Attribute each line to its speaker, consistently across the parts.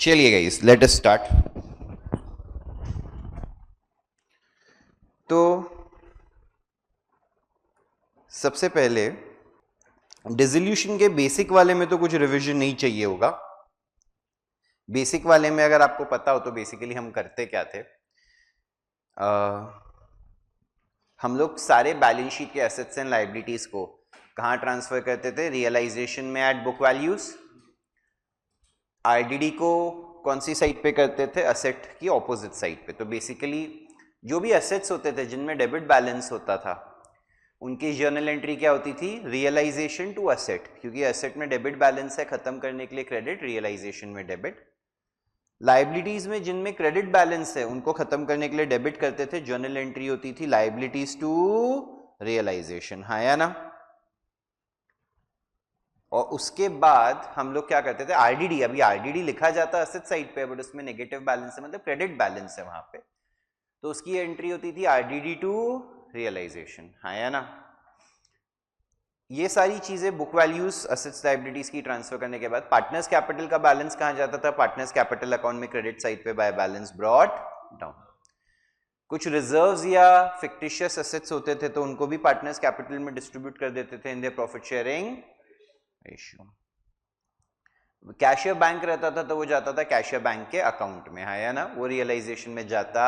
Speaker 1: चलिए guys, let us start. तो सबसे पहले डिसोल्यूशन के बेसिक वाले में तो कुछ रिवीजन नहीं चाहिए होगा। बेसिक वाले में अगर आपको पता हो तो बेसिकली हम करते क्या थे, हम लोग सारे बैलेंस शीट के एसेट्स एंड लायबिलिटीज को कहाँ ट्रांसफर करते थे? रियलाइजेशन में एट बुक वैल्यूज। आरडीडी को कौन सी साइड पे करते थे? असेट की ऑपोजिट साइड पे। तो बेसिकली जो भी असेट्स होते थे जिनमें डेबिट बैलेंस होता था उनकी जर्नल एंट्री क्या होती थी? रियलाइजेशन टू असेट, क्योंकि असेट में डेबिट बैलेंस है, खत्म करने के लिए क्रेडिट, रियलाइजेशन में डेबिट। लायबिलिटीज में जिनमें क्रेडिट बैलेंस है उनको खत्म करने के लिए डेबिट करते थे, जर्नल एंट्री होती थी लायबिलिटीज टू रियलाइजेशन। हाँ या ना? और उसके बाद हम लोग क्या करते थे? आरडीडी। अभी आरडीडी लिखा जाता है असेट साइड पे, बट उसमें नेगेटिव बैलेंस है, मतलब क्रेडिट बैलेंस है वहां पे, तो उसकी एंट्री होती थी आरडीडी टू रियलाइजेशन। हाँ या ना? ये सारी चीजें बुक वैल्यूज असेट्स लायबिलिटीज की ट्रांसफर करने के बाद पार्टनर्स कैपिटल का बैलेंस कहां जाता था? पार्टनर्स कैपिटल अकाउंट में क्रेडिट साइड पे बाय बैलेंस ब्रॉट डाउन। कुछ रिजर्व्स या फिक्टिशियस एसेट्स होते थे तो उनको भी पार्टनर्स कैपिटल में डिस्ट्रीब्यूट कर देते थे in their profit sharing ratio. Cashier bank रहता था तो वो जाता था कैशियर बैंक के अकाउंट में। हाँ या ना? वो रियलाइजेशन में जाता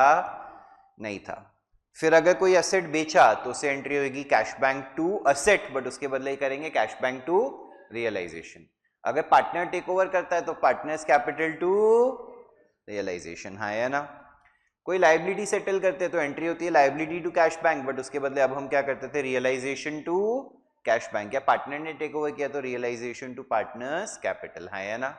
Speaker 1: नहीं था। फिर अगर कोई एसेट बेचा तो उसे एंट्री होगी cash bank to asset, but उसके बदले ही करेंगे कैश बैंक टू रियलाइजेशन। अगर पार्टनर टेक ओवर करता है तो पार्टनर्स कैपिटल टू रियलाइजेशन। हाँ या ना? कोई लायबिलिटी सेटल करते हैं तो एंट्री होती है liability to cash bank, but उसके बदले अब हम क्या करते थे? Realisation to cash bank. या पार्टनर ने टेक ओवर किया तो रियलाइजेशन टू पार्टनर्स कैपिटल। हाँ या ना?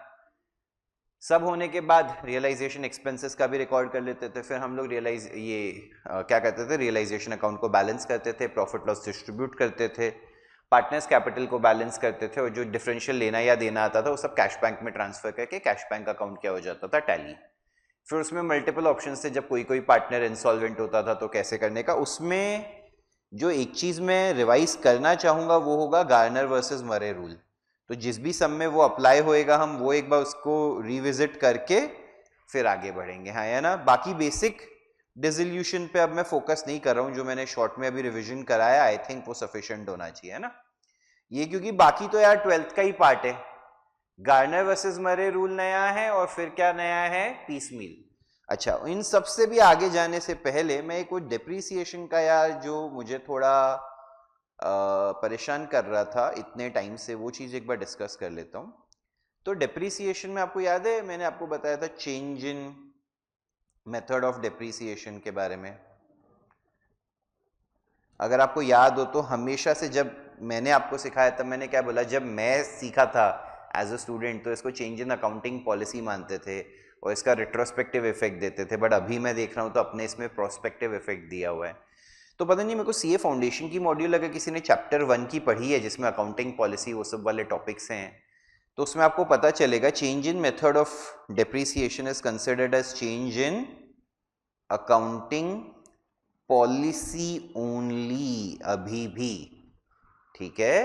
Speaker 1: सब होने के बाद रियलाइजेशन एक्सपेंसेस का भी रिकॉर्ड कर लेते थे। फिर हम लोग क्या करते थे? रियलाइजेशन अकाउंट को बैलेंस करते थे, प्रॉफिट लॉस डिस्ट्रीब्यूट करते थे, पार्टनर्स कैपिटल को बैलेंस करते थे, और जो डिफरेंशियल लेना या देना आता था वो सब कैश बैंक में ट्रांसफर करके कैश बैंक अकाउंट क्या हो जाता था? टैली। फिर उसमें मल्टीपल ऑप्शंस थे, जब कोई कोई पार्टनर इंसॉल्वेंट होता था तो कैसे करने का। उसमें जो एक चीज मैं रिवाइज करना चाहूंगा वो होगा गार्नर वर्सेस मरे रूल। तो जिस भी सम में वो अप्लाई होएगा हम वो एक बार उसको रिविजिट करके फिर आगे बढ़ेंगे। हाँ या ना? बाकी बेसिक डिसोल्यूशन पे अब मैं फोकस नहीं कर रहा हूं, जो मैंने शॉर्ट में अभी रिवीजन कराया आई थिंक वो सफिशिएंट होना चाहिए, है ना? ये क्योंकि बाकी तो यार 12th का ही पार्ट है। गार्नर वर्सेस मरे रूल नया है और फिर क्या नया है? पीसमील। अच्छा, इन सबसे भी आगे जाने से पहले मैं एक डिप्रिसिएशन का यार जो मुझे थोड़ा परेशान कर रहा था इतने टाइम से, वो चीज एक बार डिस्कस कर लेता हूं। तो डिप्रिसिएशन में आपको याद है मैंने आपको बताया था change in method of depreciation के बारे में। अगर आपको याद हो तो हमेशा से जब मैंने आपको सिखाया तब मैंने क्या बोला? जब मैं सीखा था एज अ स्टूडेंट तो इसको चेंज इन अकाउंटिंग पॉलिसी मानते थे और इसका रिट्रोस्पेक्टिव इफेक्ट देते थे, बट अभी मैं देख रहा हूं तो अपने इसमें प्रोस्पेक्टिव इफेक्ट दिया हुआ है। तो पता नहीं मेरे को सीए फाउंडेशन की मॉड्यूल अगर किसी ने चैप्टर 1 की पढ़ी है जिसमें अकाउंटिंग पॉलिसी वो सब वाले टॉपिक्स हैं तो उसमें आपको पता चलेगा change in method of depreciation is considered as change in accounting policy only, अभी भी। ठीक है?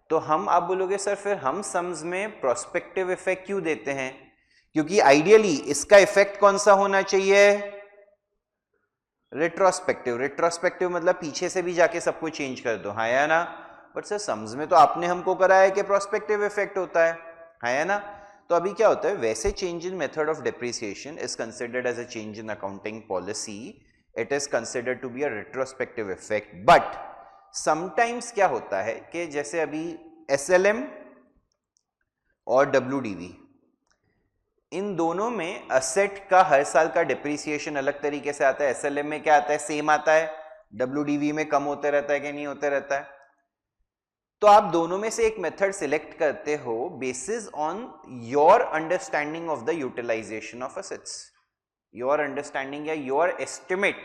Speaker 1: तो हम आप बोलोगे सर फिर हम सम्स में प्रोस्पेक्टिव इफेक्ट क्यों देते हैं? क्योंकि आइडियली इसका इफेक्ट कौन सा होना चाहिए? रिट्रोस्पेक्टिव। रिट्रोस्पेक्टिव मतलब पीछे से भी जाके सब कुछ चेंज कर दो। हाँ या ना? बट सर सम्स में तो आपने हमको कराया कि प्रोस्पेक्टिव इफेक्ट होता है। हाँ या ना? तो अभी क्या होता है, वैसे change in method of depreciation is considered as a change in accounting policy, it is considered to be a retrospective effect. But sometimes क्या होता है कि जैसे अभी एसएलएम और डब्ल्यूडीवी, इन दोनों में असेट का हर साल का डिप्रिसिएशन अलग तरीके से आता है। एसएलएम में क्या आता है? सेम आता है। डब्ल्यूडीवी में कम होते रहता है कि नहीं होते रहता है? तो आप दोनों में से एक मेथड सिलेक्ट करते हो basis on your understanding of the utilisation of assets, your understanding या your estimate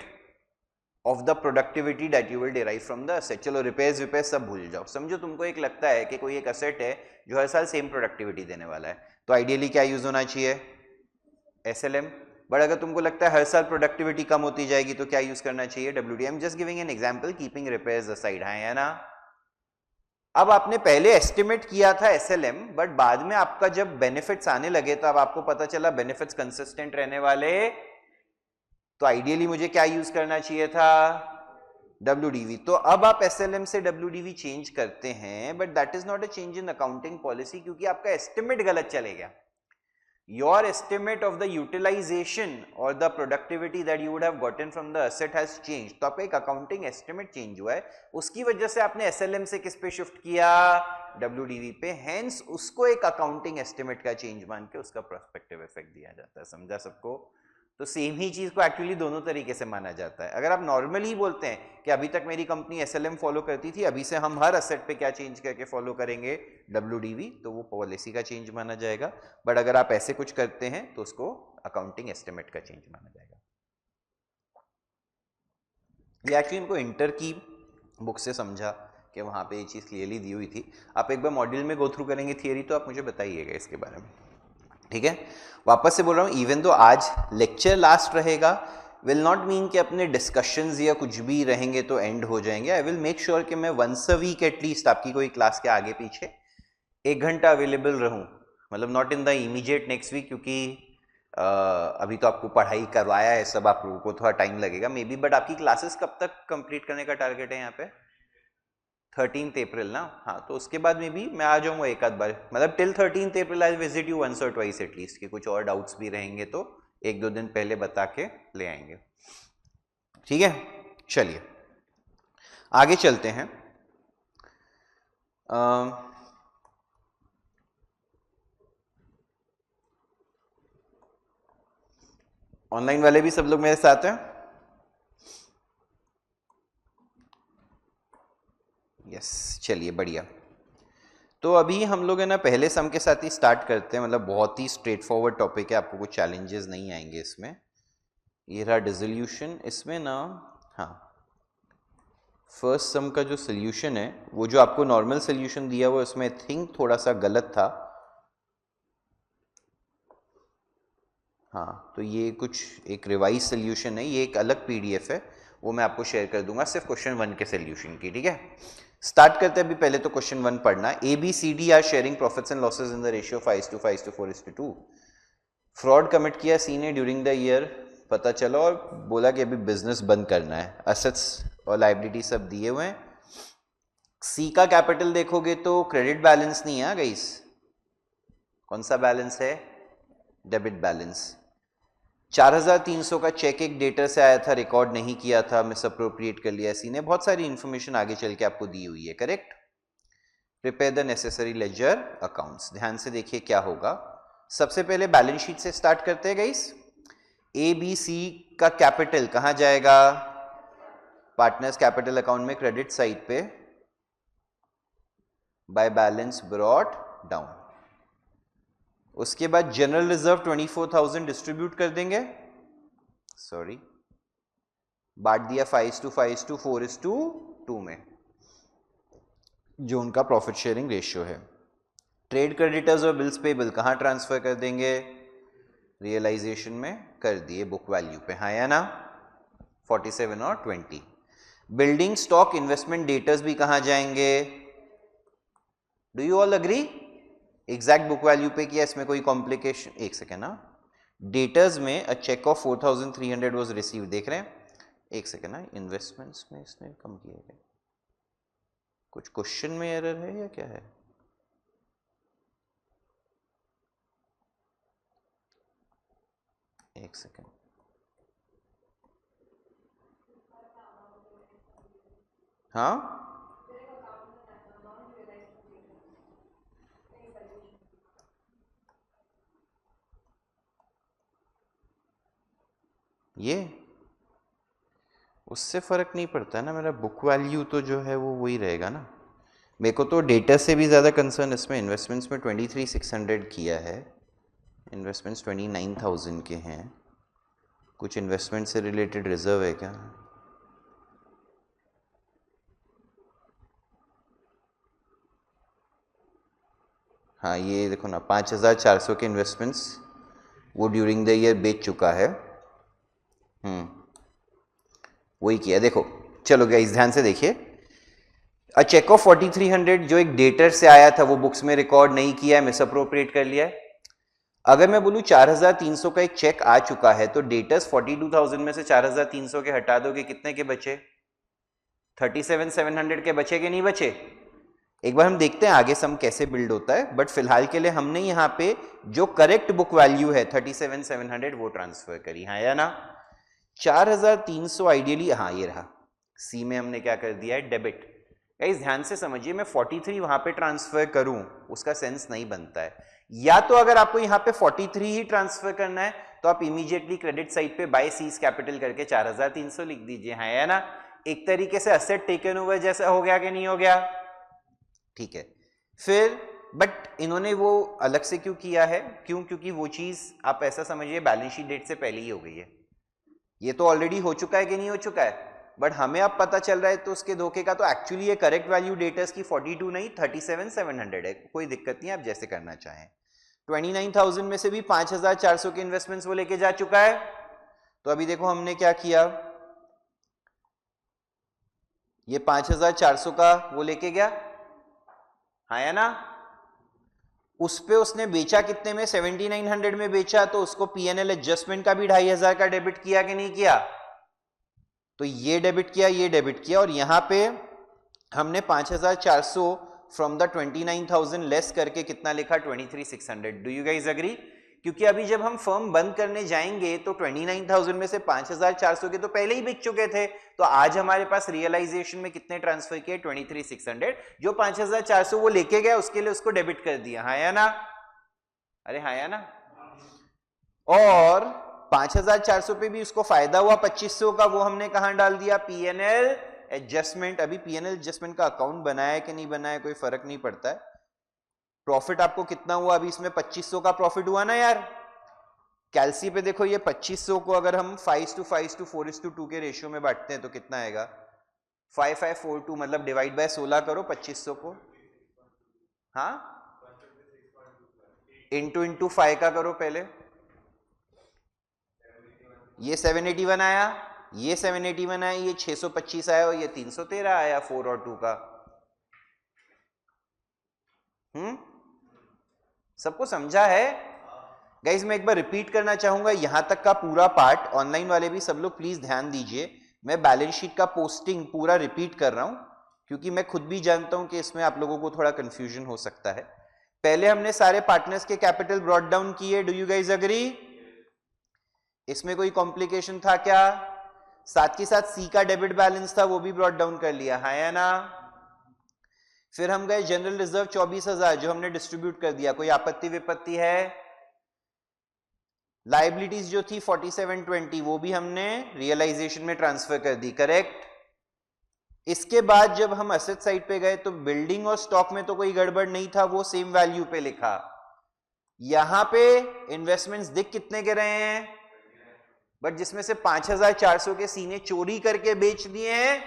Speaker 1: of the productivity that you will derive from the asset. चलो रिपेयर्स विपेयर्स सब भूल जाओ, समझो तुमको एक लगता है कि कोई एक असेट है जो हर साल सेम प्रोडक्टिविटी देने वाला है, तो आइडियली क्या यूज होना चाहिए? एसएलएम। बट अगर तुमको लगता है हर साल प्रोडक्टिविटी कम होती जाएगी तो क्या यूज करना चाहिए? WD. I am just giving an example, keeping repairs aside. हाँ या ना? अब आपने पहले एस्टिमेट किया था एसएलएम, बट बाद में आपका जब बेनिफिट्स आने लगे तो अब आपको पता चला बेनिफिट्स कंसिस्टेंट रहने वाले, तो आइडियली मुझे क्या यूज करना चाहिए था, WDV। तो अब आप SLM से WDV चेंज करते हैं, but that is not a change in accounting policy, क्योंकि आपका एस्टिमेट गलत चले गया। Your estimate of the utilization or the productivity that you would have gotten from the asset has changed। तो आपका एक अकाउंटिंग एस्टिमेट चेंज हुआ है, उसकी वजह से आपने SLM से किस पे शिफ्ट किया, WDV पे। हेंस उसको एक अकाउंटिंग एस्टिमेट का चेंज मान के उसका प्रोस्पेक्टिव इफेक्ट दिया जाता है। समझा सबको? तो सेम ही चीज को एक्चुअली दोनों तरीके से माना जाता है। अगर आप नॉर्मली बोलते हैं कि अभी तक मेरी कंपनी SLM फॉलो करती थी, अभी से हम हर असेट पे क्या चेंज करके फॉलो करेंगे, WDV, तो वो पॉलिसी का चेंज माना जाएगा। बट अगर आप ऐसे कुछ करते हैं तो उसको अकाउंटिंग एस्टिमेट का चेंज माना जाएगा। ये एक्चुअली इनको इंटर की बुक से समझा कि वहाँ पे ये चीज़ क्लियरली दी हुई थी। आप एक बार मॉड्यूल में गो थ्रू करेंगे थियरी, तो आप मुझे बताइएगा इसके बारे में, ठीक है। वापस से बोल रहा हूँ, इवन तो आज लेक्चर लास्ट रहेगा, विल नॉट मीन कि अपने डिस्कशंस या कुछ भी रहेंगे तो एंड हो जाएंगे। आई विल मेक श्योर कि मैं वंस अ वीक एटलीस्ट आपकी कोई क्लास के आगे पीछे 1 घंटा अवेलेबल रहूँ, मतलब not in the immediate next week, क्योंकि अभी तो आपको पढ़ाई करवाया है सब, आप लोगों को थोड़ा टाइम लगेगा मे बी। बट आपकी क्लासेस कब तक कंप्लीट करने का टारगेट है यहाँ पे, 13 अप्रैल ना? हाँ, तो उसके बाद में भी मैं आ जाऊंगा एक आध बार, मतलब till 13 April I visit you once और ट्वाइस एटलीस्ट, कि कुछ और डाउट्स भी रहेंगे तो 1-2 दिन पहले बता के ले आएंगे, ठीक है। चलिए आगे चलते हैं। ऑनलाइन वाले भी सब लोग मेरे साथ हैं? यस, चलिए बढ़िया। तो अभी हम लोग है ना पहले सम के साथ ही स्टार्ट करते हैं, मतलब बहुत ही स्ट्रेट फॉरवर्ड टॉपिक है, आपको कुछ चैलेंजेस नहीं आएंगे इसमें। ये रहा डिसोल्यूशन, इसमें ना, हाँ, फर्स्ट सम का जो सोल्यूशन है, वो जो आपको नॉर्मल सोल्यूशन दिया वो इसमें थिंक थोड़ा सा गलत था। हाँ, तो ये कुछ एक रिवाइज सोल्यूशन है, ये एक अलग PDF है, वो मैं आपको शेयर कर दूंगा सिर्फ क्वेश्चन 1 के सोल्यूशन की, ठीक है। स्टार्ट करते हैं अभी, पहले तो क्वेश्चन 1 पढ़ना। ABCD are sharing profits and losses in the ratio 5:5:4:2। Fraud commit किया सी ने ड्यूरिंग द ईयर, पता चला, और बोला कि अभी बिजनेस बंद करना है। असेट्स और लाइबिलिटी सब दिए हुए हैं। सी का कैपिटल देखोगे तो क्रेडिट बैलेंस नहीं है गाइस, कौन सा बैलेंस है, डेबिट बैलेंस। 4300 का चेक एक डेटर से आया था, रिकॉर्ड नहीं किया था, मिस अप्रोप्रिएट कर लिया सी ने। बहुत सारी इंफॉर्मेशन आगे चल के आपको दी हुई है, correct. Prepare the necessary ledger accounts. ध्यान से देखिए क्या होगा। सबसे पहले बैलेंस शीट से स्टार्ट करते हैं गाइस। ABC का कैपिटल कहां जाएगा, पार्टनर्स कैपिटल अकाउंट में क्रेडिट साइड पे, बाय बैलेंस ब्रॉट डाउन। उसके बाद जनरल रिजर्व 24,000 डिस्ट्रीब्यूट कर देंगे, सॉरी बांट दिया 5:5:4:2 में, जो उनका प्रॉफिट शेयरिंग रेशियो है। ट्रेड क्रेडिटर्स और बिल्स पेबल कहां ट्रांसफर कर देंगे, रियलाइजेशन में कर दिए, बुक वैल्यू पे, हाँ या ना, 47 और 20। बिल्डिंग स्टॉक इन्वेस्टमेंट डेटर्स भी कहां जाएंगे, do you all agree, exact book value पे किया, इसमें कोई कॉम्प्लिकेशन, एक सेकेंड ना, डेटर्स में अ चेक ऑफ 4,300 वाज रिसीव, देख रहे हैं, एक सेकेंड ना, इन्वेस्टमेंट्स में इसने कम किया है, कुछ क्वेश्चन में एरर है या क्या है, एक सेकेंड, हाँ ये उससे फर्क नहीं पड़ता है ना, मेरा बुक वैल्यू तो जो है वो वही रहेगा ना। मेरे को तो डेटा से भी ज़्यादा कंसर्न इसमें इन्वेस्टमेंट्स में 23,600 किया है, इन्वेस्टमेंट्स 29,000 के हैं, कुछ इन्वेस्टमेंट से रिलेटेड रिजर्व है क्या, हाँ ये देखो ना, 5,400 के इन्वेस्टमेंट्स वो ड्यूरिंग द ईयर बेच चुका है, वही किया। देखो चलो गाइस ध्यान से देखिए, अ चेक ऑफ 4300 जो एक डेटर से आया था वो बुक्स में रिकॉर्ड नहीं किया है, मिस अप्रोप्रिएट कर लिया है। अगर मैं बोलूं 4300 का एक चेक आ चुका है तो डेटर्स 42,000 में से 4300 के हटा दोगे, कितने के बचे? 37,700 के बचे कि नहीं बचे? एक बार हम देखते हैं आगे सम कैसे बिल्ड होता है, बट फिलहाल के लिए हमने यहाँ पे जो करेक्ट बुक वैल्यू है 37,700 वो ट्रांसफर करी, हाँ या ना? 4300 आइडियली, हाँ ये रहा, सी में हमने क्या कर दिया है, डेबिट। गाइस ध्यान से समझिए, मैं 43 वहां पे ट्रांसफर करूं उसका सेंस नहीं बनता है। या तो अगर आपको यहाँ पे 43 ही ट्रांसफर करना है तो आप इमीडिएटली क्रेडिट साइड पे बाय सीज कैपिटल करके 4300 लिख दीजिए, हाँ या ना? एक तरीके से असेट टेकन ओवर जैसा हो गया कि नहीं हो गया? ठीक है। फिर बट इन्होंने वो अलग से क्यों किया है? क्यों? क्योंकि वो चीज आप ऐसा समझिए बैलेंस शीट डेट से पहले ही हो गई है। ये तो ऑलरेडी हो चुका है कि नहीं हो चुका है, बट हमें अब पता चल रहा है तो उसके धोखे का। तो एक्चुअली ये करेक्ट वैल्यू डेटर्स की 42 नहीं 37,700 है, कोई दिक्कत नहीं, आप जैसे करना चाहें। 29,000 में से भी 5,400 के इन्वेस्टमेंट्स वो लेके जा चुका है। तो अभी देखो हमने क्या किया, ये 5,400 का वो लेके गया, हाँ या ना? उस पे उसने बेचा कितने में? 7,900 में बेचा, तो उसको पीएनएल एडजस्टमेंट का भी 2,500 का डेबिट किया कि नहीं किया? तो ये डेबिट किया, ये डेबिट किया, और यहां पे हमने 5,400 फ्रॉम द 29,000 लेस करके कितना लिखा? 23,600। Do you guys agree? क्योंकि अभी जब हम फर्म बंद करने जाएंगे तो 29,000 में से 5,400 के तो पहले ही बिक चुके थे, तो आज हमारे पास रियलाइजेशन में कितने ट्रांसफर किए? 23,600। जो 5,400 वो लेके गया उसके लिए उसको डेबिट कर दिया, हाँ या ना? अरे हाँ या ना? और 5,400 पे भी उसको फायदा हुआ 2,500 का, वो हमने कहां डाल दिया? PNL adjustment. अभी पीएनएल एडजस्टमेंट का अकाउंट बनाया है कि नहीं बनाया कोई फर्क नहीं पड़ता है। प्रॉफिट आपको कितना हुआ? अभी इसमें 2,500 का प्रॉफिट हुआ ना यार। कैलसी पे देखो, ये 2,500 को अगर हम 5:5:4:2 के रेशियो में बांटते हैं तो कितना आएगा? 5,542, मतलब डिवाइड बाय 16 करो 2,500 को, हाँ, इंटू 5 का करो पहले। ये 781 आया, ये 781 आया, ये 625 आया, और ये 313 आया 4 और 2 का। सबको समझा है? गाइज मैं एक बार रिपीट करना चाहूंगा, यहां तक का पूरा पार्ट, ऑनलाइन वाले भी सब लोग प्लीज ध्यान दीजिए। मैं बैलेंस शीट का पोस्टिंग पूरा रिपीट कर रहा हूं क्योंकि मैं खुद भी जानता हूं कि इसमें आप लोगों को थोड़ा कंफ्यूजन हो सकता है। पहले हमने सारे पार्टनर्स के कैपिटल ब्रॉट डाउन किए, डू यू गाइज अग्री? इसमें कोई कॉम्प्लिकेशन था क्या? साथ के साथ सी का डेबिट बैलेंस था वो भी ब्रॉट डाउन कर लिया, हाँ या ना? फिर हम गए जनरल रिजर्व 24,000 जो हमने डिस्ट्रीब्यूट कर दिया, कोई आपत्ति विपत्ति है? लाइबिलिटीज जो थी 4720 वो भी हमने रियलाइजेशन में ट्रांसफर कर दी, करेक्ट? इसके बाद जब हम एसेट साइड पे गए तो बिल्डिंग और स्टॉक में तो कोई गड़बड़ नहीं था, वो सेम वैल्यू पे लिखा। यहां पे इन्वेस्टमेंट्स दिख कितने के रहे हैं? बट जिसमें से 5,400 के सीने चोरी करके बेच दिए हैं,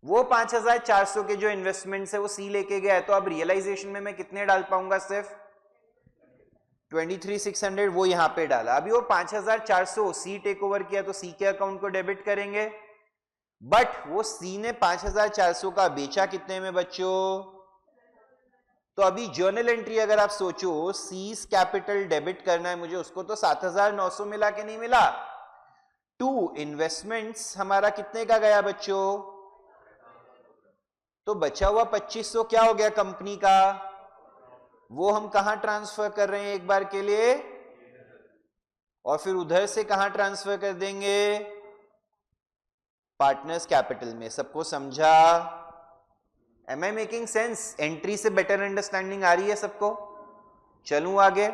Speaker 1: वो 5,400 के जो इन्वेस्टमेंट्स है वो सी लेके गया है। तो अब रियलाइजेशन में मैं कितने डाल पाऊंगा? सिर्फ 23,600 वो यहां पे डाला। अभी वो 5,400 सी टेक ओवर किया तो सी के अकाउंट को डेबिट करेंगे, बट वो सी ने 5,400 का बेचा कितने में बच्चों? तो अभी जर्नल एंट्री अगर आप सोचो, सीज कैपिटल डेबिट करना है मुझे, उसको तो 7,900 मिला कि नहीं मिला? टू इन्वेस्टमेंट्स हमारा कितने का गया बच्चों? तो बचा हुआ 2,500 क्या हो गया कंपनी का? वो हम कहां ट्रांसफर कर रहे हैं एक बार के लिए, और फिर उधर से कहां ट्रांसफर कर देंगे? पार्टनर्स कैपिटल में। सबको समझा? Am I making sense? Entry से बेटर अंडरस्टैंडिंग आ रही है सबको? चलूं आगे?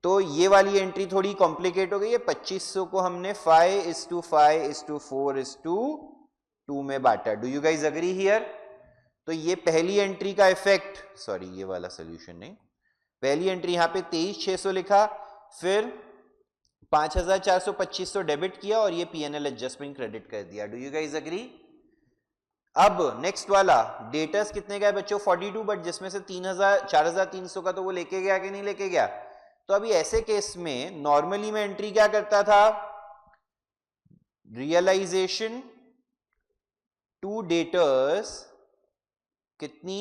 Speaker 1: तो ये वाली एंट्री थोड़ी कॉम्प्लिकेट हो गई है। 2,500 को हमने 5:5:4:2 में बांटा। Do you guys agree here? तो ये पहली एंट्री का इफेक्ट, सॉरी ये वाला सोल्यूशन नहीं, पहली एंट्री यहां पे 23,600 लिखा, फिर 5,400 2,500 डेबिट किया और ये पीएनएल एडजस्टमेंट क्रेडिट कर दिया। Do you guys agree? अब नेक्स्ट वाला डेटर्स कितने का है बच्चों? 42, बट जिसमें से 4,300 का तो वो लेके गया कि नहीं लेके गया? तो अभी ऐसे केस में नॉर्मली मैं एंट्री क्या करता था? रियलाइजेशन टू डेटर्स कितनी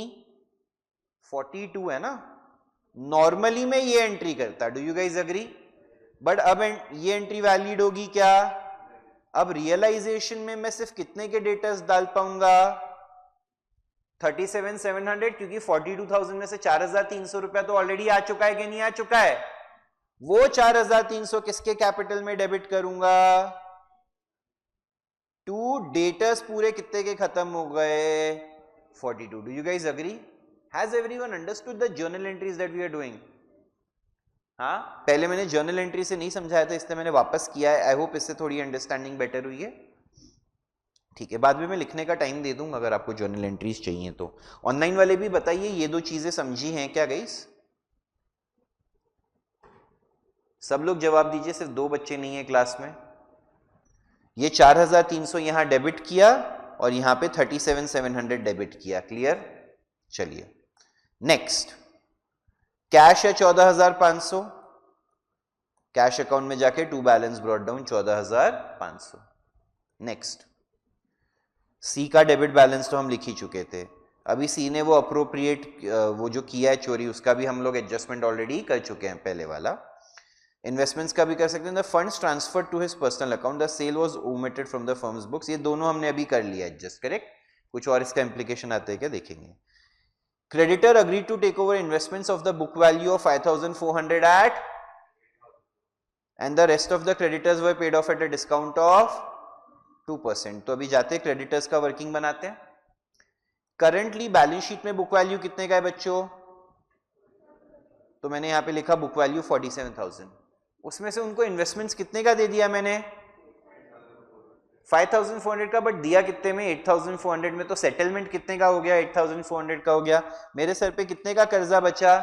Speaker 1: 42 है ना, नॉर्मली मैं ये एंट्री करता, do you guys agree, but अब ये एंट्री वैलिड होगी क्या, अब रियलाइजेशन में मैं सिर्फ कितने के डेटर्स डाल पाऊंगा 37,700, क्योंकि 42,000 में से 4,300 रुपया तो ऑलरेडी आ चुका है कि नहीं आ चुका है, वो 4,300 किसके कैपिटल में डेबिट करूंगा, टू डेटर्स पूरे कितने के खत्म हो गए 42. Do you guys agree, has everyone understood the journal entries that we are doing, हाँ पहले मैंने जर्नल एंट्री से नहीं समझाया था इसलिए मैंने वापस किया है, आई होप इससे थोड़ी अंडरस्टैंडिंग बेटर हुई है, ठीक है, बाद में मैं लिखने का टाइम दे दूंगा अगर आपको जर्नल एंट्रीज चाहिए तो। ऑनलाइन वाले भी बताइए ये दो चीजें समझी हैं क्या गाइस, सब लोग जवाब दीजिए, सिर्फ 2 बच्चे नहीं है क्लास में। ये 4,300 यहां डेबिट किया और यहां पे 37,700 डेबिट किया, क्लियर, चलिए नेक्स्ट, कैश है 14,500, कैश अकाउंट में जाके to balance brought down 14,500, next, C का डेबिट बैलेंस तो हम लिख ही चुके थे, अभी सी ने वो अप्रोप्रिएट वो जो किया है चोरी उसका भी हम लोग एडजस्टमेंट ऑलरेडी कर चुके हैं पहले वाला, इन्वेस्टमेंट्स का भी कर सकते हैं, the funds transfer to his personal account, the sale was omitted from the firm's books, ये दोनों हमने अभी कर लिया एडजस्ट, करेक्ट, कुछ और इसका इंप्लीकेशन आते हैं क्या देखेंगे, creditor agreed to take over investments of the book value of 5,400 at, and the rest of the creditors were paid off at a discount of 2%. तो अभी जाते हैं creditors का वर्किंग बनाते हैं, करंटली बैलेंस शीट में बुक वैल्यू कितने का है बच्चों, तो मैंने यहां पे लिखा बुक वैल्यू 47,000, उसमें से उनको इन्वेस्टमेंट्स कितने का दे दिया मैंने 5,400 का, बट दिया कितने में 8,400 में, तो सेटलमेंट कितने का हो गया 8,400 का हो गया, मेरे सर पे कितने का कर्जा बचा,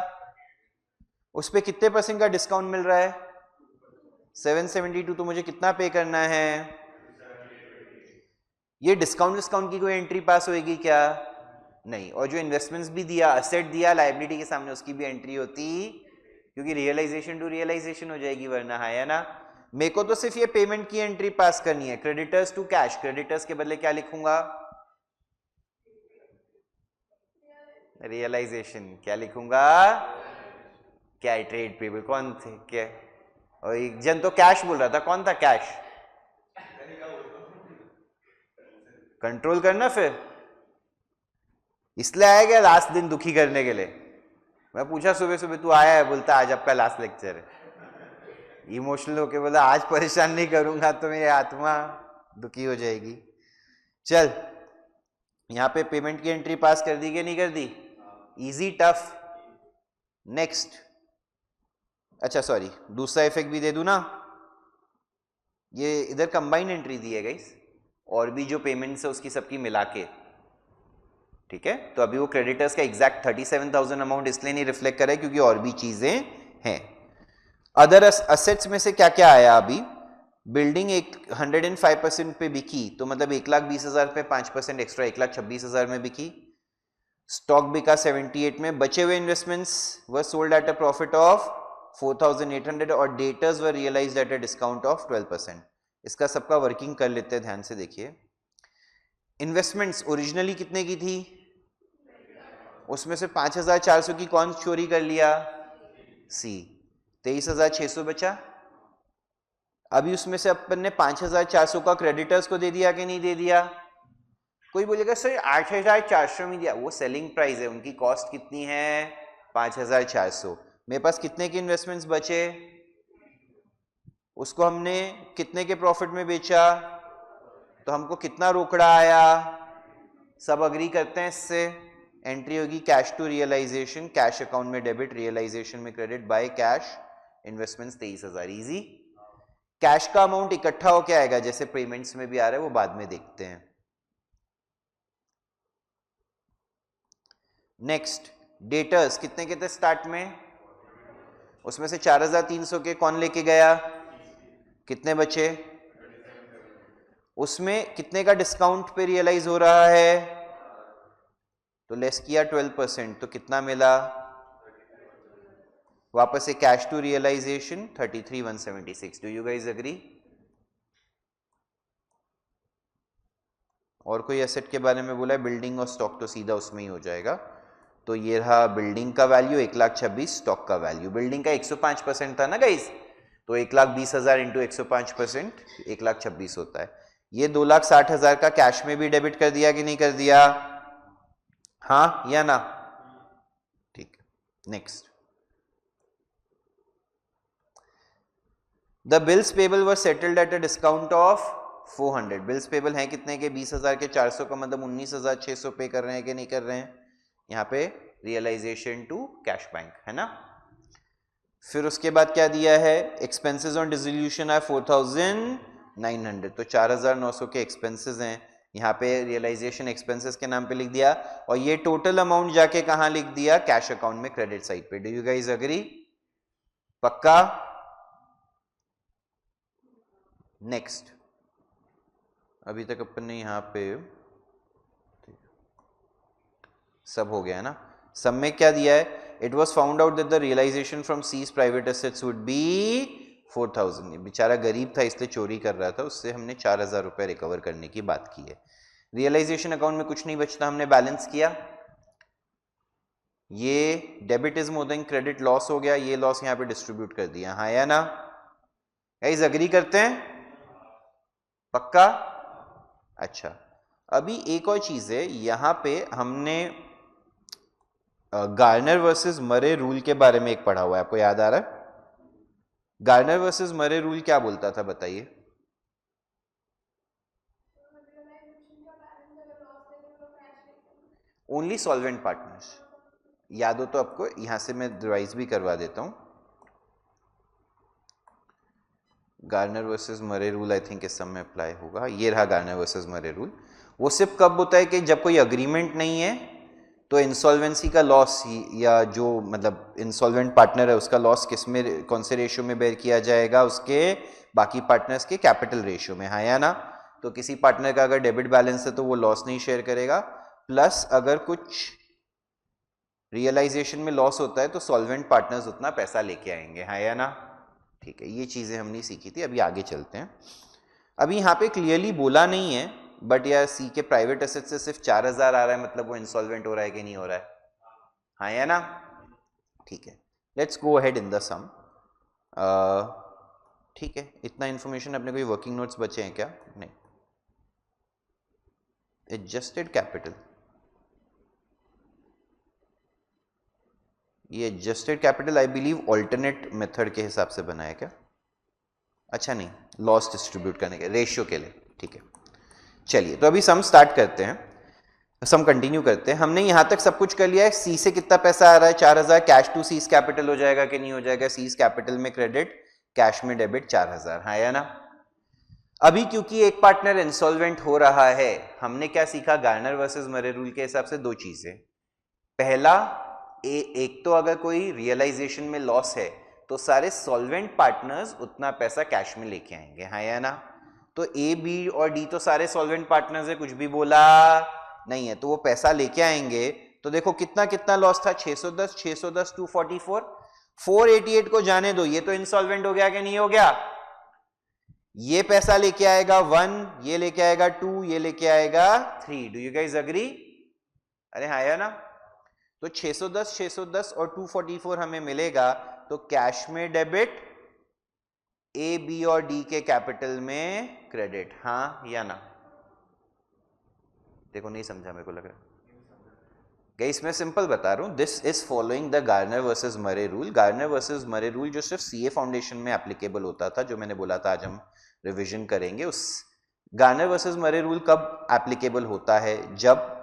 Speaker 1: उस पे कितने % का डिस्काउंट मिल रहा है 772, तो मुझे कितना पे करना है, ये डिस्काउंट की कोई एंट्री पास होएगी क्या, नहीं, और जो इन्वेस्टमेंट्स भी दिया, असेट दिया लायबिलिटी के सामने, उसकी भी एंट्री होती, क्योंकि रियलाइजेशन टू रियलाइजेशन हो जाएगी वरना, है ना, मेरे को तो सिर्फ ये पेमेंट की एंट्री पास करनी है, क्रेडिटर्स टू कैश, क्रेडिटर्स के बदले क्या लिखूंगा रियलाइजेशन, क्या लिखूंगा, क्या है ट्रेड पेबल, कौन थे क्या, और एक जन तो कैश बोल रहा था, कौन था कैश, कंट्रोल करना फिर, इसलिए आया गया लास्ट दिन दुखी करने के लिए, मैं पूछा सुबह सुबह तू आया है, बोलता आज आपका लास्ट लेक्चर है, इमोशनल होके बोला आज परेशान नहीं करूंगा तो मेरी आत्मा दुखी हो जाएगी, चल यहां पे पेमेंट की एंट्री पास कर दी कि नहीं कर दी, इजी टफ, नेक्स्ट, अच्छा सॉरी दूसरा इफेक्ट भी दे दूं ना, ये इधर कंबाइंड एंट्री दी है गाइस, और भी जो पेमेंट्स है उसकी सबकी मिला के, ठीक है, तो अभी वो क्रेडिटर्स का एग्जैक्ट 37,000 अमाउंट इसलिए नहीं रिफ्लेक्ट कर रहा है क्योंकि और भी चीजें हैं, अदर असेट्स में से क्या क्या आया, अभी बिल्डिंग 105% पे बिकी, तो मतलब 1,20,000 पे 5% एक्स्ट्रा 1,26,000 में बिकी, स्टॉक बिका 78 में, बचे हुए investments were sold at a profit of 4,800 और debtors were realised at a discount of 12%, इसका सबका वर्किंग कर लेते हैं, ध्यान से देखिए, इन्वेस्टमेंट्स ओरिजिनली कितने की थी, उसमें से 5,400 की कौन चोरी कर लिया, सी, 23,600 बचा, अभी उसमें से अपन ने 5,400 का क्रेडिटर्स को दे दिया कि नहीं दे दिया, कोई बोलेगा सर 8,400 में दिया, वो सेलिंग प्राइस है, उनकी कॉस्ट कितनी है 5,400, मेरे पास कितने के इन्वेस्टमेंट्स बचे, उसको हमने कितने के प्रॉफिट में बेचा, तो हमको कितना रोकड़ा आया, सब अग्री करते हैं इससे, एंट्री होगी cash to realisation, cash account में डेबिट, रियलाइजेशन में credit, by cash investments 23,000, easy, cash का अमाउंट इकट्ठा होके आएगा जैसे पेमेंट्स में भी आ रहा है, वो बाद में देखते हैं, नेक्स्ट, डेटर्स कितने के थे स्टार्ट में, उसमें से 4,300 के कौन लेके गया, कितने बचे, उसमें कितने का डिस्काउंट पे रियलाइज हो रहा है, तो लेस किया 12%, तो कितना मिला, वापस से cash to realisation 33,176, do you guys agree, और कोई एसेट के बारे में बोला है? बिल्डिंग और स्टॉक तो सीधा उसमें ही हो जाएगा। तो ये रहा बिल्डिंग का वैल्यू 1,26,000, स्टॉक का वैल्यू, बिल्डिंग का 105% था ना गाइस, तो 1,20,000 इंटू 105% 1,26,000 होता है। ये 2,60,000 का कैश में भी डेबिट कर दिया कि नहीं कर दिया? हाँ या ना? ठीक है, next. The bills payable were settled at a discount of 400। Bills payable हैं कितने के? 20,000 के, 400 का मतलब 19,600 पे कर रहे हैं कि नहीं कर रहे हैं? यहाँ पे रियलाइजेशन टू कैश बैंक है ना। फिर उसके बाद क्या दिया है? एक्सपेंसेस ऑन डिसोल्यूशन आर 4,900, तो 4,900 के एक्सपेंसेस हैं, यहाँ पे रियलाइजेशन एक्सपेंसेस के नाम पे लिख दिया, और ये टोटल अमाउंट जाके कहाँ लिख दिया? कैश अकाउंट में, क्रेडिट साइड पे। Do you guys agree? पक्का? नेक्स्ट। अभी तक अपन ने यहाँ पे सब हो गया है ना। सब में क्या दिया है? It was found out that the realisation from C's private assets would be 4,000। बेचारा गरीब था इसलिए चोरी कर रहा था, उससे हमने 4,000 रुपए रिकवर करने की बात की है। रियलाइजेशन अकाउंट में कुछ नहीं बचता, हमने बैलेंस किया, ये debit is more than credit, loss हो गया, ये लॉस यहाँ पे डिस्ट्रीब्यूट कर दिया। हाँ या ना? गाइस अग्री करते हैं? पक्का? अच्छा, अभी एक और चीज है, यहाँ पे हमने गार्नर वर्सेस मरे रूल के बारे में एक पढ़ा हुआ है, आपको याद आ रहा है? गार्नर वर्सेस मरे रूल क्या बोलता था बताइए? Only solvent partners. याद हो तो आपको, यहां से मैं रिवाइज भी करवा देता हूं। Garner versus Murray rule I think इस सब में अप्लाई होगा। ये रहा गार्नर वर्सेस मरे रूल। वो सिर्फ कब होता है कि जब कोई अग्रीमेंट नहीं है, तो इंसॉल्वेंसी का लॉस या जो मतलब इंसॉल्वेंट पार्टनर है उसका लॉस किस में, कौन से रेशियो में बेयर किया जाएगा? उसके बाकी पार्टनर्स के कैपिटल रेशियो में। हाँ या ना? तो किसी पार्टनर का अगर डेबिट बैलेंस है तो वो लॉस नहीं शेयर करेगा, प्लस अगर कुछ रियलाइजेशन में लॉस होता है तो सॉल्वेंट पार्टनर्स उतना पैसा लेके आएंगे। हाँ या ना? ठीक है, ये चीजें हमने सीखी थी। अभी आगे चलते हैं। अभी यहाँ पे क्लियरली बोला नहीं है, बट यार सी के प्राइवेट एसेट से सिर्फ 4,000 आ रहा है, मतलब वो इंसॉल्वेंट हो रहा है कि नहीं हो रहा है? हाँ या ना? ठीक है, let's go ahead in the sum. ठीक है, इतना इंफॉर्मेशन। अपने कोई वर्किंग नोट्स बचे हैं क्या? नहीं। एडजस्टेड कैपिटल, ये adjusted capital I believe alternate method के हिसाब से बनाया क्या? अच्छा नहीं, लॉस डिस्ट्रीब्यूट करने के रेशियो के लिए। ठीक है, चलिए तो अभी सम स्टार्ट करते हैं, सम कंटिन्यू करते हैं। हमने यहां तक सब कुछ कर लिया है। सी से कितना पैसा आ रहा है? 4,000। कैश टू सीज कैपिटल हो जाएगा कि नहीं हो जाएगा? सीज कैपिटल में क्रेडिट, कैश में डेबिट 4,000। हाँ या ना? अभी क्योंकि एक पार्टनर इंसॉल्वेंट हो रहा है, हमने क्या सीखा? गार्नर वर्सेस मरे रूल के हिसाब से दो चीजें। पहला, एक तो अगर कोई रियलाइजेशन में लॉस है तो सारे सॉल्वेंट पार्टनर्स उतना पैसा कैश में लेके आएंगे। हाँ या ना? तो ए, बी और डी तो सारे सॉल्वेंट पार्टनर्स है, कुछ भी बोला नहीं है, तो वो पैसा लेके आएंगे। तो देखो कितना कितना लॉस था? 610, 610 244, 488 को जाने दो, ये तो इंसॉल्वेंट हो गया कि नहीं हो गया? ये पैसा लेके आएगा 1, ये लेके आएगा 2, ये लेके आएगा 3। Do you guys agree? अरे हाँ या ना? तो 610, 610 और 244 हमें मिलेगा, तो कैश में डेबिट, ए, बी और डी के कैपिटल में क्रेडिट। हाँ या ना? देखो नहीं समझा, मेरे को लग रहा है गाइस, मैं सिंपल बता रहा हूं। This is following the Garner versus Murray rule. Garner versus Murray rule जो सिर्फ सीए फाउंडेशन में एप्लीकेबल होता था, जो मैंने बोला था आज हम रिवीजन करेंगे, उस गार्नर वर्सेस मरे रूल कब एप्लीकेबल होता है? जब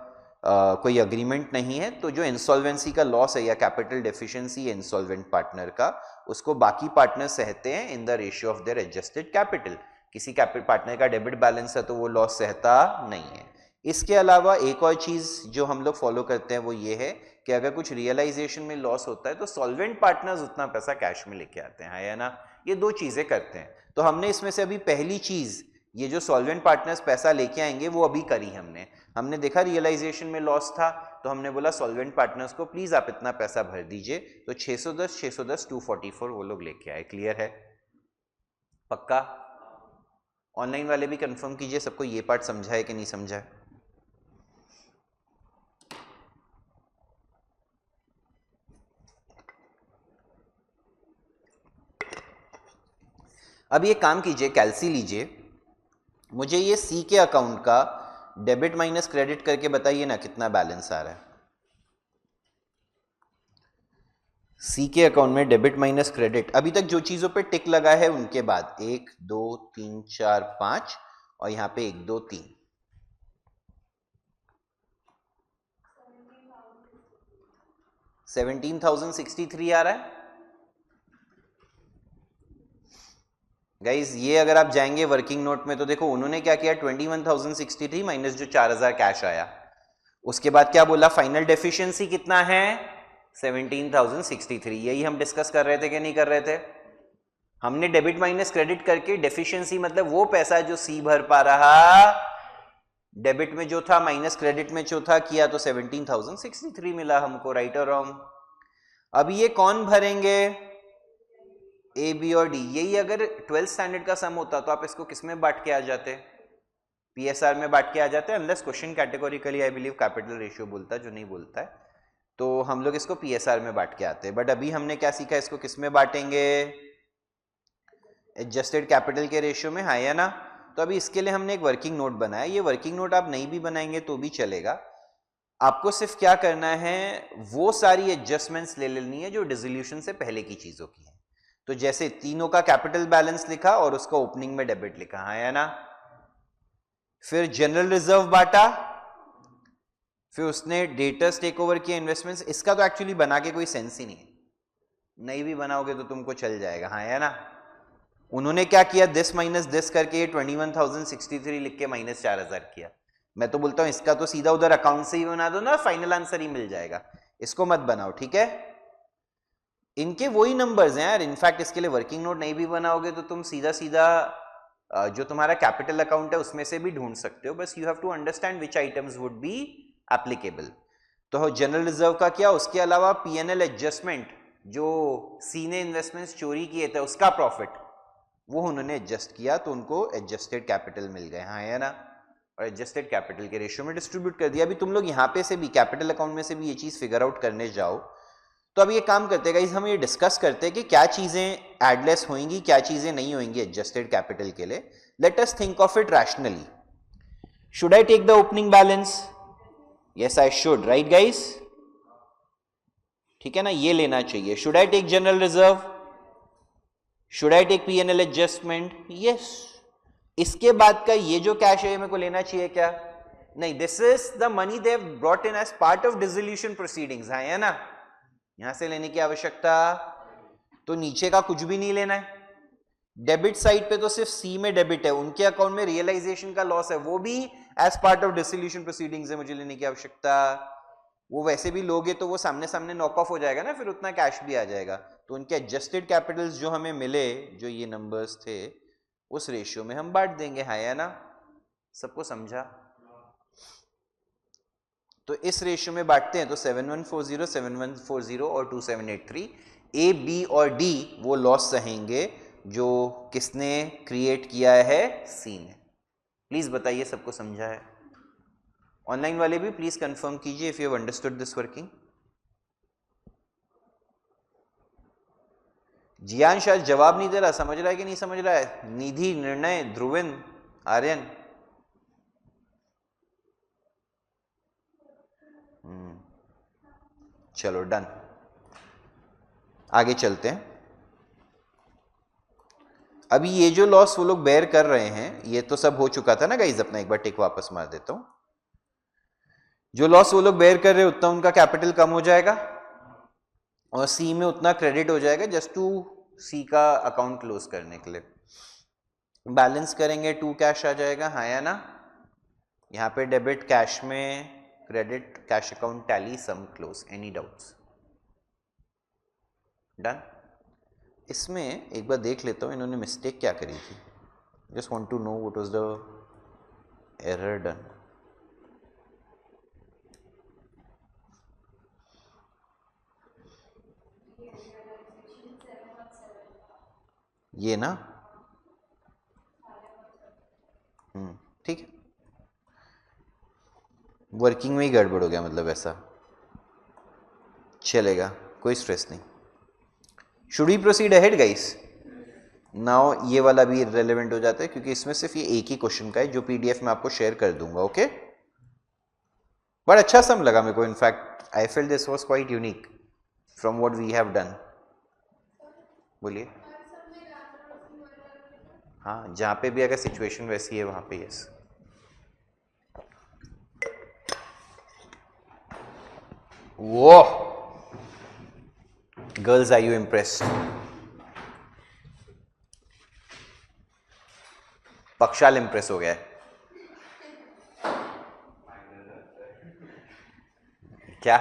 Speaker 1: कोई अग्रीमेंट नहीं है, तो जो इंसॉल्वेंसी का लॉस है या कैपिटल डेफिशिएंसी है इंसॉल्वेंट पार्टनर का, उसको बाकी पार्टनर सहते हैं इन the ratio of their adjusted capital. किसी पार्टनर का डेबिट बैलेंस है तो वो लॉस सहता नहीं है। इसके अलावा एक और चीज जो हम लोग फॉलो करते हैं वो ये है कि अगर कुछ रियलाइजेशन में लॉस होता है तो सॉल्वेंट पार्टनर्स उतना पैसा कैश में लेके आते हैं। है ना? ये दो चीजें करते हैं। तो हमने इसमें से अभी पहली चीज, ये जो सॉल्वेंट पार्टनर्स पैसा लेके आएंगे, वो अभी करी हमने देखा रियलाइजेशन में लॉस था, तो हमने बोला सॉल्वेंट पार्टनर्स को प्लीज आप इतना पैसा भर दीजिए। तो 610, 610 244 वो लोग लेके आए। क्लियर है? पक्का? ऑनलाइन वाले भी कंफर्म कीजिए सबको ये पार्ट समझा है कि नहीं समझा है। अब ये काम कीजिए, कैलसी लीजिए, मुझे ये सी के अकाउंट का डेबिट माइनस क्रेडिट करके बताइए ना कितना बैलेंस आ रहा है। सी के अकाउंट में डेबिट माइनस क्रेडिट, अभी तक जो चीजों पे टिक लगा है उनके बाद 1 2 3 4 5 और यहां पे 1 2 3 17,063 आ रहा है गाइज। ये अगर आप जाएंगे वर्किंग नोट में तो देखो उन्होंने क्या किया, 21,063 माइनस जो 4,000 कैश आया, उसके बाद क्या बोला, फाइनल डेफिशिएंसी कितना है 17,063। यही हम डिस्कस कर रहे थे कि नहीं कर रहे थे? हमने डेबिट माइनस क्रेडिट करके डेफिशिएंसी मतलब वो पैसा जो सी भर पा रहा, डेबिट में जो था माइनस क्रेडिट में जो था किया, तो 17,063 मिला हमको, राइट और रॉन्ग? अब ये कौन भरेंगे, ए बी और डी। यही अगर 12th स्टैंडर्ड का सम होता तो आप इसको किस में बांट के आ जाते, पीएसआर में बांट के आ जाते, unless question categorically I believe capital ratio बोलता है, जो नहीं बोलता है तो हम लोग इसको पीएसआर में बांट के आते हैं। बट अभी हमने क्या सीखा, इसको किस में बांटेंगे, एडजस्टेड कैपिटल के रेशियो में, हाँ या ना? तो अभी इसके लिए हमने एक वर्किंग नोट बनाया, ये वर्किंग नोट आप नहीं भी बनाएंगे तो भी चलेगा। आपको सिर्फ क्या करना है, वो सारी एडजस्टमेंट्स ले लेनी है जो डिसोल्यूशन से पहले की चीजों की है। तो जैसे तीनों का कैपिटल बैलेंस लिखा और उसका ओपनिंग में डेबिट लिखा, हाँ या ना? फिर जनरल रिजर्व बांटा, फिर उसने डेटर्स टेक ओवर किया, इन्वेस्टमेंट्स। इसका तो एक्चुअली बना के कोई सेंस ही नहीं है, नहीं भी बनाओगे तो तुमको चल जाएगा, हाँ या ना? उन्होंने क्या किया, दिस माइनस दिस करके 21,063 लिख के माइनस 4,000 किया। मैं तो बोलता हूं इसका तो सीधा उधर अकाउंट से ही बना दो ना, फाइनल आंसर ही मिल जाएगा, इसको मत बनाओ, ठीक है? इनके वही नंबर्स हैं यार, इनफैक्ट इसके लिए वर्किंग नोट नहीं भी बनाओगे तो तुम सीधा सीधा जो तुम्हारा कैपिटल अकाउंट है उसमें से भी ढूंढ सकते हो, बस you have to understand which items would be applicable. तो जनरल रिजर्व का क्या, उसके अलावा पीएनएल एडजस्टमेंट, जो सी ने इन्वेस्टमेंट्स चोरी किए थे उसका प्रॉफिट, वो उन्होंने एडजस्ट किया तो उनको एडजस्टेड कैपिटल मिल गए, हाँ या ना? और एडजस्टेड कैपिटल के रेशियो में डिस्ट्रीब्यूट कर दिया। अभी तुम लोग यहाँ पे से भी कैपिटल अकाउंट में से भी ये चीज फिगर आउट करने जाओ तो अब ये काम करते हैं, हम ये डिस्कस करते हैं कि क्या चीजें एडलेस होंगी, क्या चीजें नहीं होंगी एडजस्टेड कैपिटल के लिए। Let us think of it rationally. Should I take the opening balance? Yes I should, right guys? ठीक है ना, ये लेना चाहिए। Should I take general reserve? Should I take PNL adjustment? Yes. इसके बाद का ये जो कैश है मेरे को लेना चाहिए क्या? नहीं, this is the money they have brought in as part of dissolution proceedings, हाँ या ना? यहां से लेने की आवश्यकता, तो नीचे का कुछ भी नहीं लेना है। डेबिट साइड पे तो सिर्फ सी में डेबिट है, उनके अकाउंट में रियलाइजेशन का लॉस है, वो भी as part of dissolution proceedings है, मुझे लेने की आवश्यकता। वो वैसे भी लोगे तो वो सामने सामने नॉक ऑफ हो जाएगा ना, फिर उतना कैश भी आ जाएगा। तो उनके एडजस्टेड कैपिटल्स जो हमें मिले, जो ये नंबर्स थे, उस रेशियो में हम बांट देंगे, हाँ या ना? सबको समझा? तो इस रेशियो में बांटते हैं तो 7140, 7140 और 2783, ए बी और डी वो लॉस सहेंगे जो किसने क्रिएट किया है, सी ने। प्लीज बताइए सबको समझा है? ऑनलाइन वाले भी प्लीज कंफर्म कीजिए if you have understood this working. जियान शायद जवाब नहीं दे रहा, समझ रहा है कि नहीं समझ रहा है? निधि, निर्णय, ध्रुविन, आर्यन? चलो डन, आगे चलते हैं। अभी ये जो लॉस वो लोग बेयर कर रहे हैं, ये तो सब हो चुका था ना गाइज, अपना एक बार टिक वापस मार देता हूं। जो लॉस वो लोग बेयर कर रहे हैं उतना उनका कैपिटल कम हो जाएगा और सी में उतना क्रेडिट हो जाएगा, जस्ट टू सी का अकाउंट क्लोज करने के लिए। बैलेंस करेंगे 2 कैश आ जाएगा, हाँ या ना? यहाँ पे डेबिट कैश में, क्रेडिट कैश अकाउंट टैली, सम क्लोज। Any doubts? डन। इसमें एक बार देख लेता हूँ इन्होंने मिस्टेक क्या करी थी। Just want to know what was the error done. ये ना, ठीक है, वर्किंग में ही गड़बड़ हो गया, मतलब ऐसा चलेगा, कोई स्ट्रेस नहीं। Should we proceed ahead guys? Now ये वाला भी रेलेवेंट हो जाता है क्योंकि इसमें सिर्फ ये एक ही क्वेश्चन का है जो पीडीएफ में आपको शेयर कर दूंगा. ओके, बड़ा अच्छा सम लगा मेरे को. In fact I feel this was quite unique from what we have done. बोलिए. हाँ, जहाँ पे भी अगर सिचुएशन वैसी है वहाँ पे यस. वो गर्ल्स, आर यू इम्प्रेस्ड? पक्षाल इम्प्रेस हो गया है. क्या?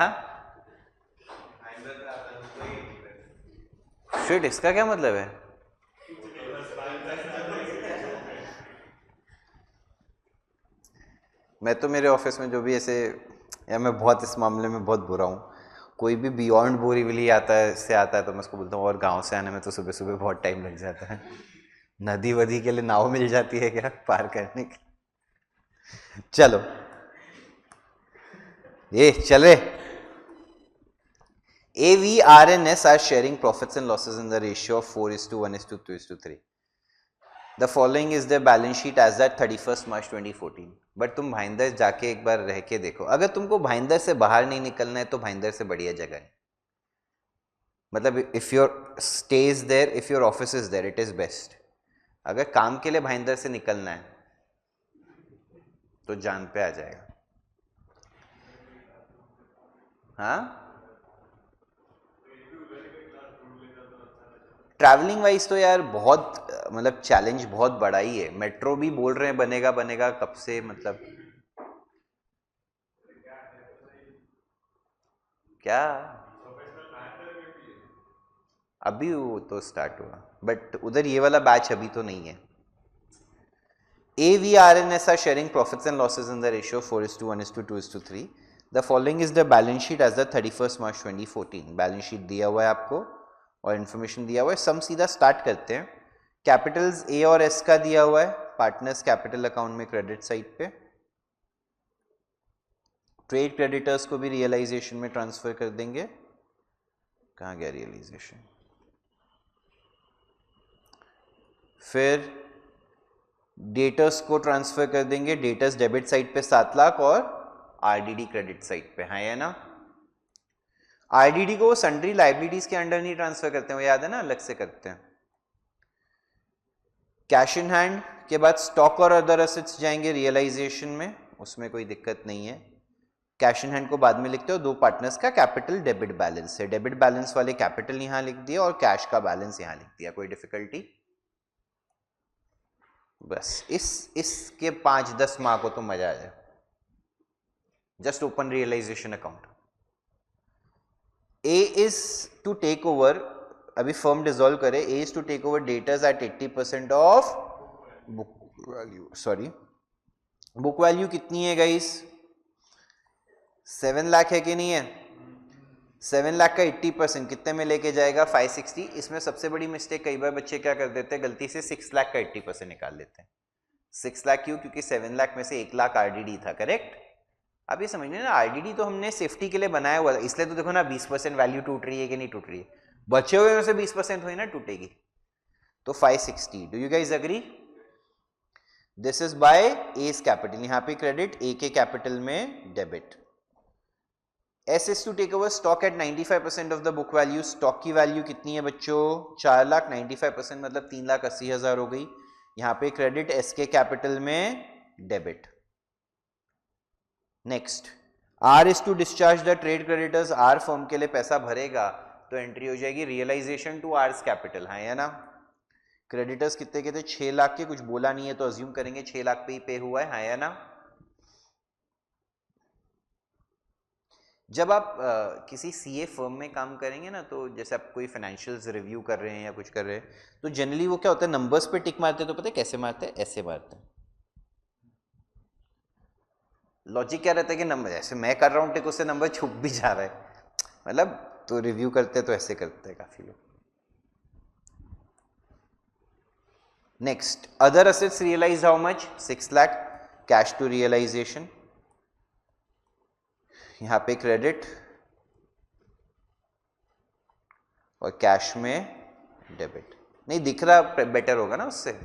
Speaker 1: शिट, इसका क्या मतलब है? मैं तो मेरे ऑफिस में जो भी ऐसे, या मैं बहुत इस मामले में बहुत बुरा हूँ, कोई भी बियॉन्ड बोरीवली आता है से आता है तो मैं उसको बोलता हूँ और गांव से आने में तो सुबह सुबह बहुत टाइम लग जाता है. नदी वदी के लिए नाव मिल जाती है क्या पार करने के? चलो ये चले. AVRNS are sharing profits and losses in the ratio of 4:1:2:3. The following is their balance sheet as at 31st March 2014. But तुम भाईंदर जाके एक बार रह के देखो. अगर तुमको भाईंदर से बाहर नहीं निकलना है तो भाईंदर से बढ़िया जगह है. मतलब if your stage there, if your office is there, it is best. अगर काम के लिए भाईंदर से निकलना है तो जान पे आ जाएगा. हाँ, ट्रैवलिंग वाइज तो यार बहुत मतलब चैलेंज बहुत बड़ा ही है. मेट्रो भी बोल रहे हैं बनेगा बनेगा कब से, मतलब क्या अभी वो तो स्टार्ट हुआ बट उधर ये वाला बैच अभी तो नहीं है. AVRNS are sharing profits and losses in the ratio 4:1:2:3. The following is the balance sheet as the 31st March 2014. Balance sheet दिया हुआ है आपको और इन्फॉर्मेशन दिया हुआ है. सम सीधा स्टार्ट करते हैं. कैपिटल्स ए और एस का दिया हुआ है पार्टनर्स कैपिटल अकाउंट में क्रेडिट साइड पे. ट्रेड क्रेडिटर्स को भी रियलाइजेशन में ट्रांसफर कर देंगे. कहाँ गया रियलाइजेशन? फिर डेटर्स को ट्रांसफर कर देंगे. डेटर्स डेबिट साइड पे 7 लाख और आरडीडी क्रेडिट साइड पे है ना. आरडीडी को सन्ड्री लाइबिलिटीज के अंडर नहीं ट्रांसफर करते हैं, वो याद है ना, अलग से करते हैं. कैश इन हैंड के बाद स्टॉक और अदर एसेट्स जाएंगे रियलाइजेशन में, उसमें कोई दिक्कत नहीं है. कैश इन हैंड को बाद में लिखते हो. दो पार्टनर्स का कैपिटल डेबिट बैलेंस है. डेबिट बैलेंस वाले कैपिटल यहां लिख दिया और कैश का बैलेंस यहां लिख दिया. कोई डिफिकल्टी? बस इसके 5-10 मार्क को तो मजा आ जाए. Just open realisation account. A is to take over, अभी फर्म डिसॉल्व करे. A is to take over debtors at 80% of book value. Sorry, book value कितनी है गाइस? 7 लाख है कि नहीं है? 7 लाख का 80% कितने में लेके जाएगा? 560. इसमें सबसे बड़ी मिस्टेक कई बार बच्चे क्या कर देते हैं, गलती से 6 लाख का 80% निकाल लेते हैं. 6 लाख क्यों? क्योंकि 7 लाख में से 1 लाख आरडीडी था. करेक्ट. अब ये समझ ना, आरडीडी तो हमने सेफ्टी के लिए बनाया हुआ था, इसलिए तो देखो ना 20% वैल्यू टूट रही है कि नहीं टूट रही है. बचे हुए में से 20% हुई ना टूटेगी. तो 560. Do you guys agree? This is by S capital. यहां पे क्रेडिट, ए के कैपिटल में debit. S is to take over stock at 95% of the book value. Stock की वैल्यू कितनी है बच्चों? 4 लाख. 95% मतलब 3,80,000 हो गई. यहां पे क्रेडिट, एस के कैपिटल में debit. Next, R is to discharge the trade creditors. R firm के लिए पैसा भरेगा तो एंट्री हो जाएगी रियलाइजेशन टू आर्स कैपिटल. है ना. क्रेडिटर्स कितने के थे? 6 लाख के. कुछ बोला नहीं है तो अज्यूम करेंगे 6 लाख पे ही पे हुआ है ना. जब आप किसी सीए फर्म में काम करेंगे ना, तो जैसे आप कोई फाइनेंशियल्स रिव्यू कर रहे हैं या कुछ कर रहे हैं, तो जनरली वो क्या होता है, नंबर्स पे टिक मारते हैं. तो पता है कैसे मारते हैं? ऐसे मारते हैं. लॉजिक क्या रहता है कि नंबर, जैसे मैं कर रहा हूँ टिक, उससे नंबर छुप भी जा रहा है, मतलब तो रिव्यू करते हैं तो ऐसे करते हैं काफी लोग. Next, other assets realise how much? 6 lakh. Cash to realisation. यहां पे क्रेडिट और कैश में डेबिट. नहीं दिख रहा, बेटर होगा ना उससे।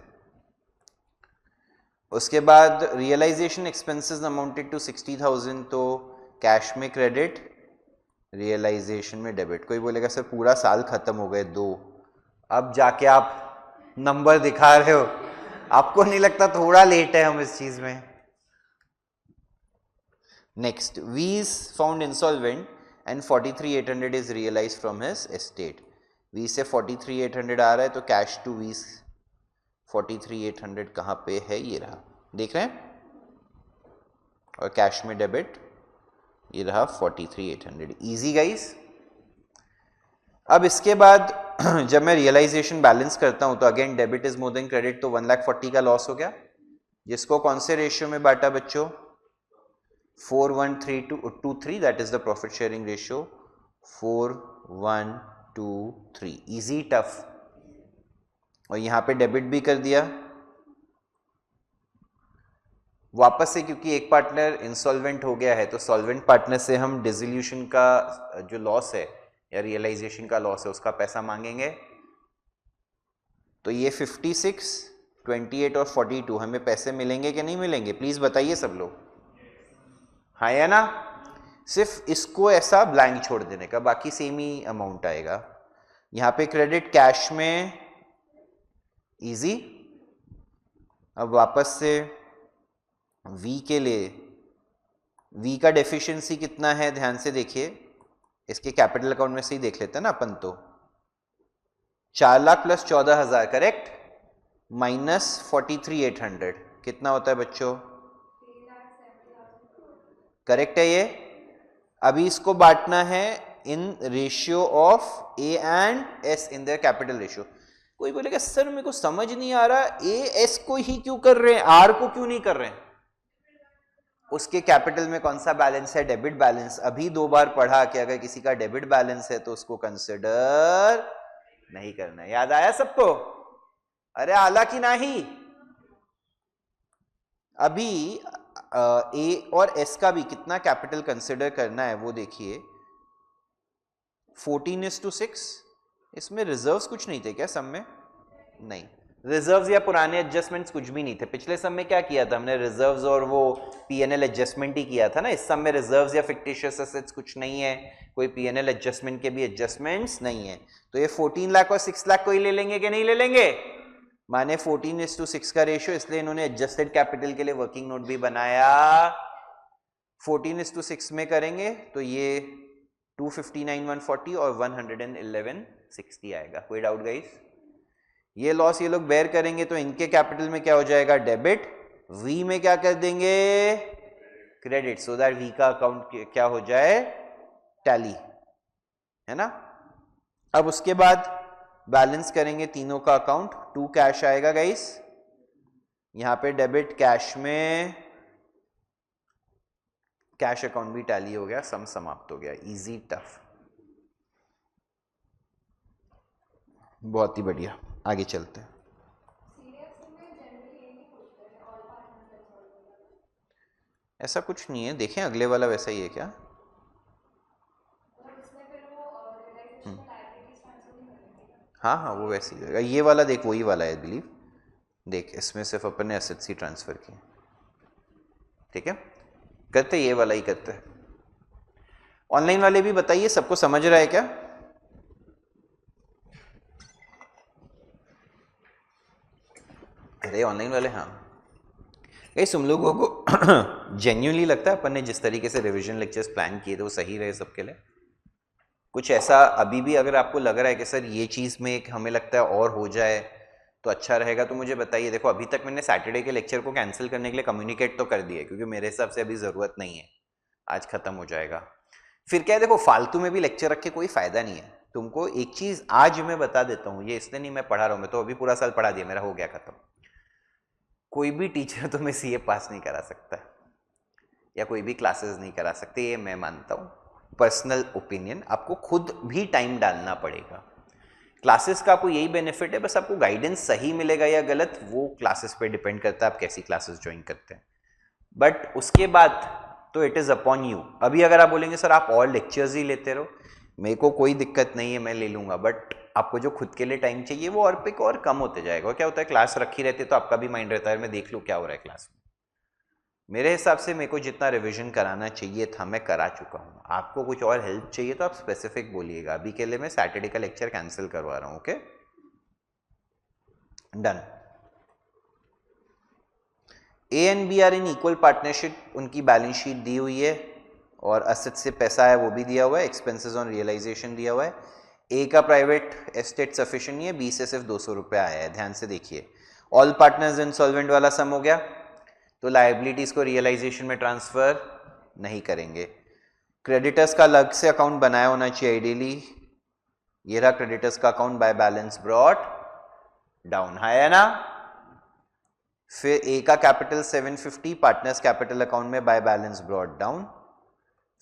Speaker 1: उसके बाद रियलाइजेशन एक्सपेंसेस अमाउंटेड टू 60,000, तो कैश में क्रेडिट, रियलाइजेशन में डेबिट। कोई बोलेगा सर पूरा साल खत्म हो गए 2, अब जाके आप नंबर दिखा रहे हो, आपको नहीं लगता थोड़ा लेट है हम इस चीज में? Next, V is found insolvent and 43,800 is realise from his estate. V से 43,800 आ रहा है, तो कैश टू वी 43,800 कहाँ पे है, ये रहा, देख रहे हैं, और कैश में डेबिट, ये रहा 43,800। Easy guys. अब इसके बाद जब मैं रियलाइजेशन बैलेंस करता हूं तो again debit is more than credit, तो 1,40,000 का लॉस हो गया, जिसको कौन से रेशियो में बांटा बच्चों? 4:1:3, that is the profit sharing ratio, 4:1:3। Easy tough. और यहां पे डेबिट भी कर दिया वापस से, क्योंकि एक पार्टनर इंसॉल्वेंट हो गया है, तो सॉल्वेंट पार्टनर से हम डिसोल्यूशन का जो लॉस है या रियलाइजेशन का लॉस है उसका पैसा मांगेंगे। तो ये 56, 28 और 42 हमें पैसे मिलेंगे कि नहीं मिलेंगे? प्लीज बताइए सब लोग, हाँ या ना? सिर्फ इसको ऐसा ब्लैंक छोड़ देने का, बाकी सेम ही अमाउंट आएगा। यहां पे क्रेडिट कैश में, इजी। अब वापस से V के लिए, V का डेफिशिएंसी कितना है ध्यान से देखिए, इसके कैपिटल अकाउंट में से ही देख लेते हैं ना अपन, तो 4 लाख प्लस 14,000 करेक्ट, माइनस 43,800 कितना होता है बच्चों? करेक्ट है ये। अभी इसको बांटना है in ratio of A and S in their capital ratio. कोई बोलेगा सर मेरे को समझ नहीं आ रहा, A S को ही क्यों कर रहे हैं, R को क्यों नहीं कर रहे हैं? उसके कैपिटल में कौन सा बैलेंस है? Debit balance. अभी 2 बार पढ़ा कि अगर किसी का डेबिट बैलेंस है तो उसको कंसिडर नहीं करना। याद आया सबको? अरे आला की नहीं। अभी ए और एस का भी कितना कैपिटल कंसिडर करना है वो देखिए, 14:6। इसमें रिजर्व्स कुछ नहीं थे क्या सम में? नहीं, रिजर्व्स या पुराने एडजस्टमेंट्स कुछ भी नहीं थे। पिछले सम में क्या किया था हमने? रिजर्व्स और वो पीएनएल एडजस्टमेंट ही किया था ना। इस सम में रिजर्व्स या फिक्टिशियस एसेट्स कुछ नहीं है, कोई पीएनएल एडजस्टमेंट के भी एडजस्टमेंट्स नहीं है। तो ये 14 लाख और 6 लाख को ही ले लेंगे कि नहीं ले लेंगे? माने 14:6 का रेशियो, इसलिए इन्होंने एडजस्टेड कैपिटल के लिए वर्किंग नोट भी बनाया। 14:6 में करेंगे तो ये 259,140 और 111,60 आएगा। कोई डाउट गाइस? ये लॉस ये लोग बेयर करेंगे तो इनके कैपिटल में क्या हो जाएगा? डेबिट। वी में क्या कर देंगे? क्रेडिट, सो दैट वी का अकाउंट क्या हो जाए? टैली, है ना। अब उसके बाद बैलेंस करेंगे तीनों का अकाउंट, 2 कैश आएगा गाइस। यहां पे डेबिट कैश में, कैश अकाउंट भी टैली हो गया, सम समाप्त हो गया। इजी टफ, बहुत ही बढ़िया। आगे चलते हैं। ऐसा कुछ नहीं है, देखें अगले वाला वैसा ही है क्या? हाँ हाँ वो वैसे ही होगा। ये वाला देख वही वाला है बिलीव, देख इसमें सिर्फ अपन ने एसेट्स ही ट्रांसफर किए, ठीक है। करते ये वाला ही करते हैं। ऑनलाइन वाले भी बताइए सबको समझ रहा है क्या? अरे ऑनलाइन वाले, हाँ गाइस तुम लोगों को जेन्युइनली लगता है अपन ने जिस तरीके से रिवीजन लेक्चर्स प्लान किए थे वो सही रहे सबके लिए? कुछ ऐसा अभी भी अगर आपको लग रहा है कि सर ये चीज़ में एक हमें लगता है और हो जाए तो अच्छा रहेगा तो मुझे बताइए। देखो अभी तक मैंने सैटरडे के लेक्चर को कैंसिल करने के लिए कम्युनिकेट तो कर दिया, क्योंकि मेरे हिसाब से अभी ज़रूरत नहीं है, आज ख़त्म हो जाएगा। फिर क्या है, देखो फालतू में भी लेक्चर रख के कोई फ़ायदा नहीं है। तुमको एक चीज़ आज मैं बता देता हूँ, ये इसलिए नहीं मैं पढ़ा रहा हूँ, मैं तो अभी पूरा साल पढ़ा दिया, मेरा हो गया ख़त्म। कोई भी टीचर तुम्हें सीए पास नहीं करा सकता या कोई भी क्लासेस नहीं करा सकते, ये मैं मानता हूँ। पर्सनल ओपिनियन, आपको खुद भी टाइम डालना पड़ेगा। क्लासेस का आपको यही बेनिफिट है, बस आपको गाइडेंस सही मिलेगा या गलत वो क्लासेस पे डिपेंड करता है आप कैसी क्लासेस ज्वाइन करते हैं। बट उसके बाद तो इट इज़ अपॉन यू। अभी अगर आप बोलेंगे सर आप और लेक्चर्स ही लेते रहो, मेरे को कोई दिक्कत नहीं है, मैं ले लूँगा, बट आपको जो खुद के लिए टाइम चाहिए वो और पे और कम होते जाएगा। क्या होता है, क्लास रखी रहती है तो आपका भी माइंड रहता है मैं देख लूँ क्या हो रहा है क्लास में। मेरे हिसाब से मेरे को जितना रिवीजन कराना चाहिए था मैं करा चुका हूँ। आपको कुछ और हेल्प चाहिए तो आप स्पेसिफिक बोलिएगा। अभी के लिए मैं सैटरडे का लेक्चर कैंसिल करवा रहा हूँ। Okay, done. A and B are in equal partnership, उनकी बैलेंस शीट दी हुई है और असेट से पैसा है वो भी दिया हुआ है, एक्सपेंसेस ऑन रियलाइजेशन दिया हुआ है। ए का प्राइवेट एस्टेट सफिशिएंट नहीं है, बी से सिर्फ 200 रुपये आया है। ध्यान से देखिए, ऑल पार्टनर्स इंसॉल्वेंट वाला सम हो गया तो लायबिलिटीज को रियलाइजेशन में ट्रांसफर नहीं करेंगे। क्रेडिटर्स का अलग से अकाउंट बनाया होना चाहिए आइडियली। ये रहा क्रेडिटर्स का account by balance brought down, है ना। फिर ए का कैपिटल 750 पार्टनर्स कैपिटल अकाउंट में बाय बैलेंस ब्रॉट डाउन।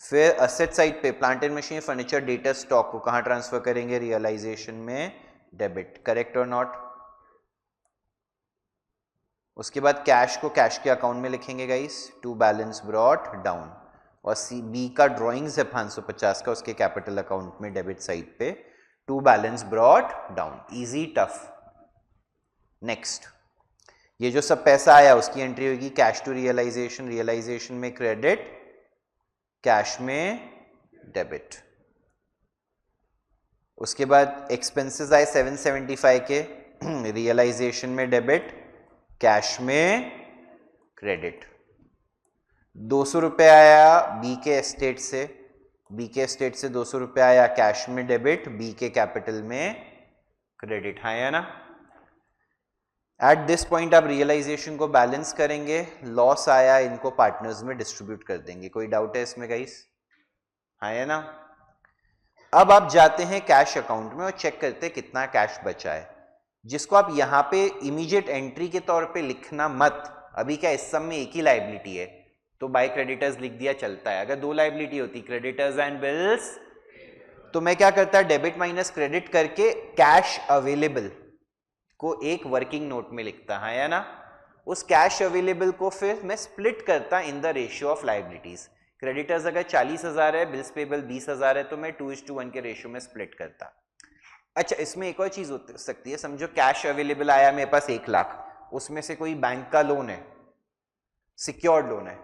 Speaker 1: फिर असेट साइड पे plant and machine, furniture, data, stock को कहां ट्रांसफर करेंगे, रियलाइजेशन में डेबिट। करेक्ट और नॉट। उसके बाद कैश को कैश के अकाउंट में लिखेंगे guys, to balance brought down. और सी बी का ड्रॉइंग्स है 550 का, उसके कैपिटल अकाउंट में डेबिट साइड पे to balance brought down. Easy tough. Next, ये जो सब पैसा आया उसकी एंट्री होगी कैश टू रियलाइजेशन, रियलाइजेशन में क्रेडिट, कैश में डेबिट। उसके बाद एक्सपेंसेस आए 775 के, रियलाइजेशन में डेबिट, कैश में क्रेडिट। 200 रुपये आया बी के एस्टेट से, बी के एस्टेट से 200 रुपये आया कैश में डेबिट, बी के कैपिटल में क्रेडिट, हाँ या ना। एट दिस पॉइंट आप रियलाइजेशन को बैलेंस करेंगे, लॉस आया इनको पार्टनर्स में डिस्ट्रीब्यूट कर देंगे। कोई डाउट है इसमें गाइस, हाँ या ना। अब आप जाते हैं कैश अकाउंट में और चेक करते हैं कितना कैश बचा है, जिसको आप यहां पे इमीडिएट एंट्री के तौर पे लिखना मत। अभी क्या इस सब में एक ही लायबिलिटी है तो बाय क्रेडिटर्स लिख दिया चलता है। अगर दो लायबिलिटी होती क्रेडिटर्स एंड बिल्स तो मैं क्या करता, डेबिट माइनस क्रेडिट करके कैश अवेलेबल को एक वर्किंग नोट में लिखता है या ना। उस कैश अवेलेबल को फिर मैं स्प्लिट करता इन the ratio of liabilities. Creditors अगर 40,000 है, बिल्स पेबल 20,000 है तो मैं 2:1 के रेशियो में स्प्लिट करता। अच्छा, इसमें एक और चीज हो सकती है, समझो कैश अवेलेबल आया मेरे पास 1 लाख, उसमें से कोई बैंक का लोन है, सिक्योर्ड लोन है,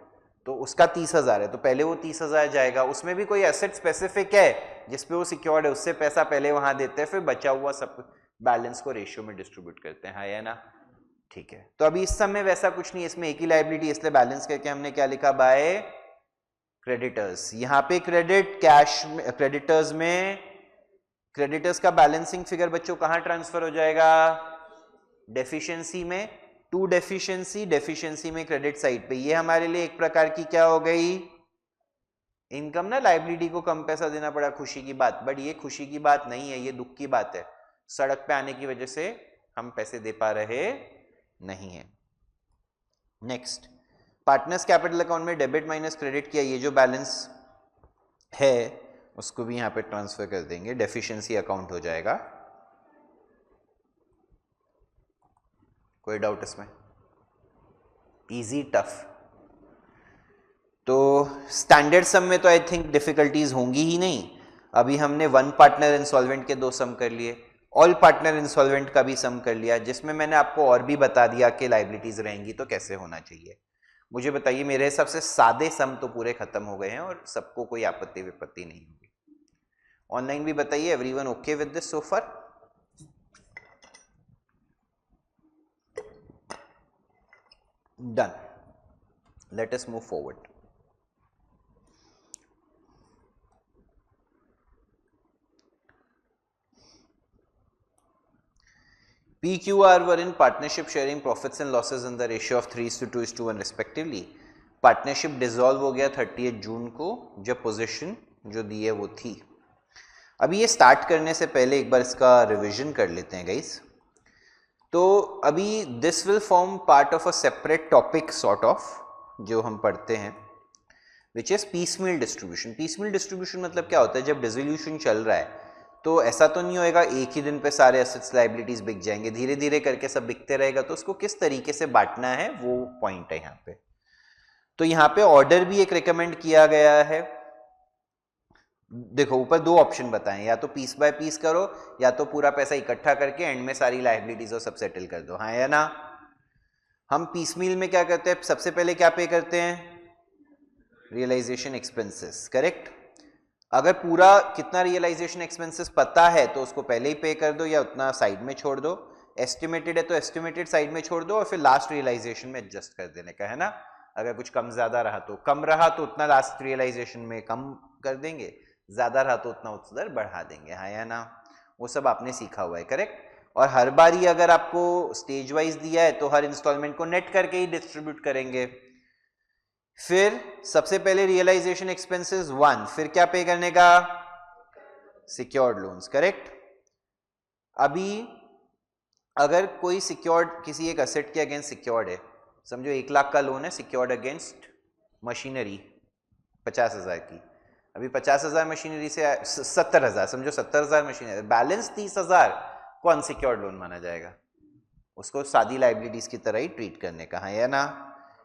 Speaker 1: तो उसका 30,000 है तो पहले वो 30,000 जाएगा। उसमें भी कोई एसेट स्पेसिफिक है जिसपे वो सिक्योर्ड है, उससे पैसा पहले वहां देते हैं, फिर बचा हुआ सब बैलेंस को रेशियो में डिस्ट्रीब्यूट करते हैं, हाँ या ना। ठीक है, तो अभी इस समय वैसा कुछ नहीं, इसमें एक ही लायबिलिटी, इसलिए बैलेंस करके हमने क्या लिखा, बाय क्रेडिटर्स। यहां पे क्रेडिट कैश में, क्रेडिटर्स में क्रेडिटर्स का बैलेंसिंग फिगर बच्चों कहां ट्रांसफर हो जाएगा, डेफिशिएंसी में, टू डेफिशिएंसी, डेफिशिएंसी में क्रेडिट साइड पे। ये हमारे लिए एक प्रकार की क्या हो गई, इनकम ना। लायबिलिटी को कम पैसा देना पड़ा, खुशी की बात, बट ये खुशी की बात नहीं है, ये दुख की बात है। सड़क पे आने की वजह से हम पैसे दे पा रहे नहीं है। नेक्स्ट, पार्टनर्स कैपिटल अकाउंट में डेबिट माइनस क्रेडिट किया, ये जो बैलेंस है उसको भी यहां पे ट्रांसफर कर देंगे, डेफिशिएंसी अकाउंट हो जाएगा। कोई डाउट इसमें, इजी टफ। तो स्टैंडर्ड सम में तो आई थिंक डिफिकल्टीज होंगी ही नहीं। अभी हमने वन पार्टनर इंसॉल्वेंट के 2 सम कर लिए, ऑल पार्टनर इंसॉल्वेंट का भी सम कर लिया, जिसमें मैंने आपको और भी बता दिया कि लायबिलिटीज रहेंगी तो कैसे होना चाहिए। मुझे बताइए, मेरे हिसाब से सादे सम तो पूरे खत्म हो गए हैं और सबको कोई आपत्ति विपत्ति नहीं होगी। ऑनलाइन भी बताइए, everyone okay with this so far? Done, let us move forward. PQR were in partnership sharing profits and losses in the ratio of 3:2:1 respectively. Partnership dissolve हो गया 30 जून को, जब पोजीशन जो दी है वो थी। अभी ये स्टार्ट करने से पहले एक बार इसका रिवीजन कर लेते हैं गाइस। तो अभी this will form part of a separate topic sort of, जो हम पढ़ते हैं, which is piecemeal distribution. Piecemeal distribution मतलब क्या होता है, जब डिसोल्यूशन चल रहा है तो ऐसा तो नहीं होएगा एक ही दिन पे सारे एसेट्स लायबिलिटीज बिक जाएंगे, धीरे धीरे करके सब बिकते रहेगा। तो उसको किस तरीके से बांटना है वो पॉइंट है यहाँ पे। तो यहाँ पे ऑर्डर भी एक रिकमेंड किया गया है, देखो ऊपर दो ऑप्शन बताएं, या तो पीस बाय पीस करो या तो पूरा पैसा इकट्ठा करके एंड में सारी लायबिलिटीज और सब सेटल कर दो, हाँ या ना। हम पीस मील में क्या करते हैं, सबसे पहले क्या पे करते हैं, रियलाइजेशन एक्सपेंसेस, करेक्ट। अगर पूरा कितना रियलाइजेशन एक्सपेंसेस पता है तो उसको पहले ही पे कर दो या उतना साइड में छोड़ दो, एस्टिमेटेड है तो एस्टिमेटेड साइड में छोड़ दो और फिर लास्ट रियलाइजेशन में एडजस्ट कर देने का, है ना। अगर कुछ कम ज्यादा रहा तो कम रहा तो उतना लास्ट रियलाइजेशन में कम कर देंगे, ज्यादा रहा तो उतना उधर बढ़ा देंगे, हाँ या ना। वो सब आपने सीखा हुआ है, करेक्ट। और हर बारी अगर आपको स्टेज वाइज दिया है तो हर इंस्टॉलमेंट को नेट करके ही डिस्ट्रीब्यूट करेंगे। फिर सबसे पहले रियलाइजेशन एक्सपेंसेस 1, फिर क्या पे करने का, सिक्योर्ड लोन्स, करेक्ट। अभी अगर कोई सिक्योर्ड किसी एक असेट के अगेंस्ट सिक्योर्ड है, समझो 1 लाख का लोन है सिक्योर्ड अगेंस्ट मशीनरी 50,000 की, अभी 50,000 मशीनरी से 70,000, समझो 70,000 मशीनरी, बैलेंस 30,000 को अनसिक्योर्ड लोन माना जाएगा, उसको सादी लाइबिलिटीज की तरह ही ट्रीट करने का, है ना।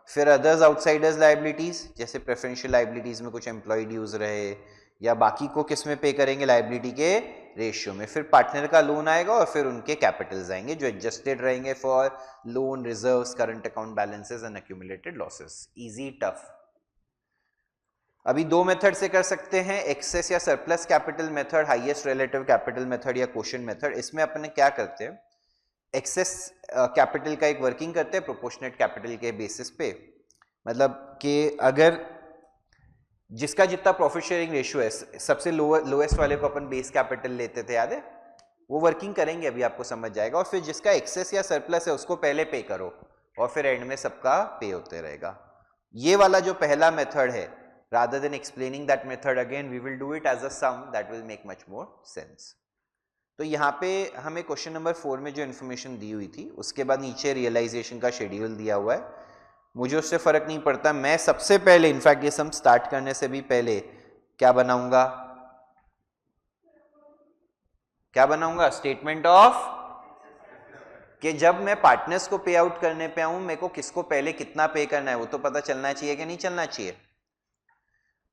Speaker 1: फिर अदर्स आउटसाइडर्स लाइबिलिटीज, जैसे प्रेफरेंशियल लाइबिलिटीज में कुछ एम्प्लॉय ड्यूज रहे या बाकी को किस में पे करेंगे, लाइबिलिटी के रेशियो में। फिर पार्टनर का लोन आएगा और फिर उनके कैपिटल्स आएंगे जो एडजस्टेड रहेंगे for loan, reserves, current account balances and accumulated losses. Easy, tough. अभी दो मेथड से कर सकते हैं, एक्सेस या surplus capital method, highest relative capital method या क्वोशिएंट मेथड। इसमें अपन क्या करते हैं, एक्सेस कैपिटल का एक वर्किंग करते हैं प्रोपोर्शनेट कैपिटल के बेसिस पे, मतलब कि अगर जिसका जितना प्रॉफिट शेयरिंग रेशियो है, सबसे लोएस्ट वाले को अपन बेस कैपिटल लेते थे, याद है, वो वर्किंग करेंगे, अभी आपको समझ जाएगा। और फिर जिसका एक्सेस या सरप्लस है उसको पहले पे करो और फिर एंड में सबका पे होते रहेगा। ये वाला जो पहला मेथड है, rather than explaining that method again, we will do it as a sum that will make much more sense. तो यहाँ पे हमें क्वेश्चन नंबर 4 में जो इन्फॉर्मेशन दी हुई थी उसके बाद नीचे रियलाइजेशन का शेड्यूल दिया हुआ है, मुझे उससे फर्क नहीं पड़ता। मैं सबसे पहले इनफैक्ट ये सम स्टार्ट करने से भी पहले क्या बनाऊंगा, स्टेटमेंट ऑफ, कि जब मैं पार्टनर्स को पे आउट करने पे आऊं मेरे को किसको पहले कितना पे करना है वो तो पता चलना चाहिए कि नहीं चलना चाहिए।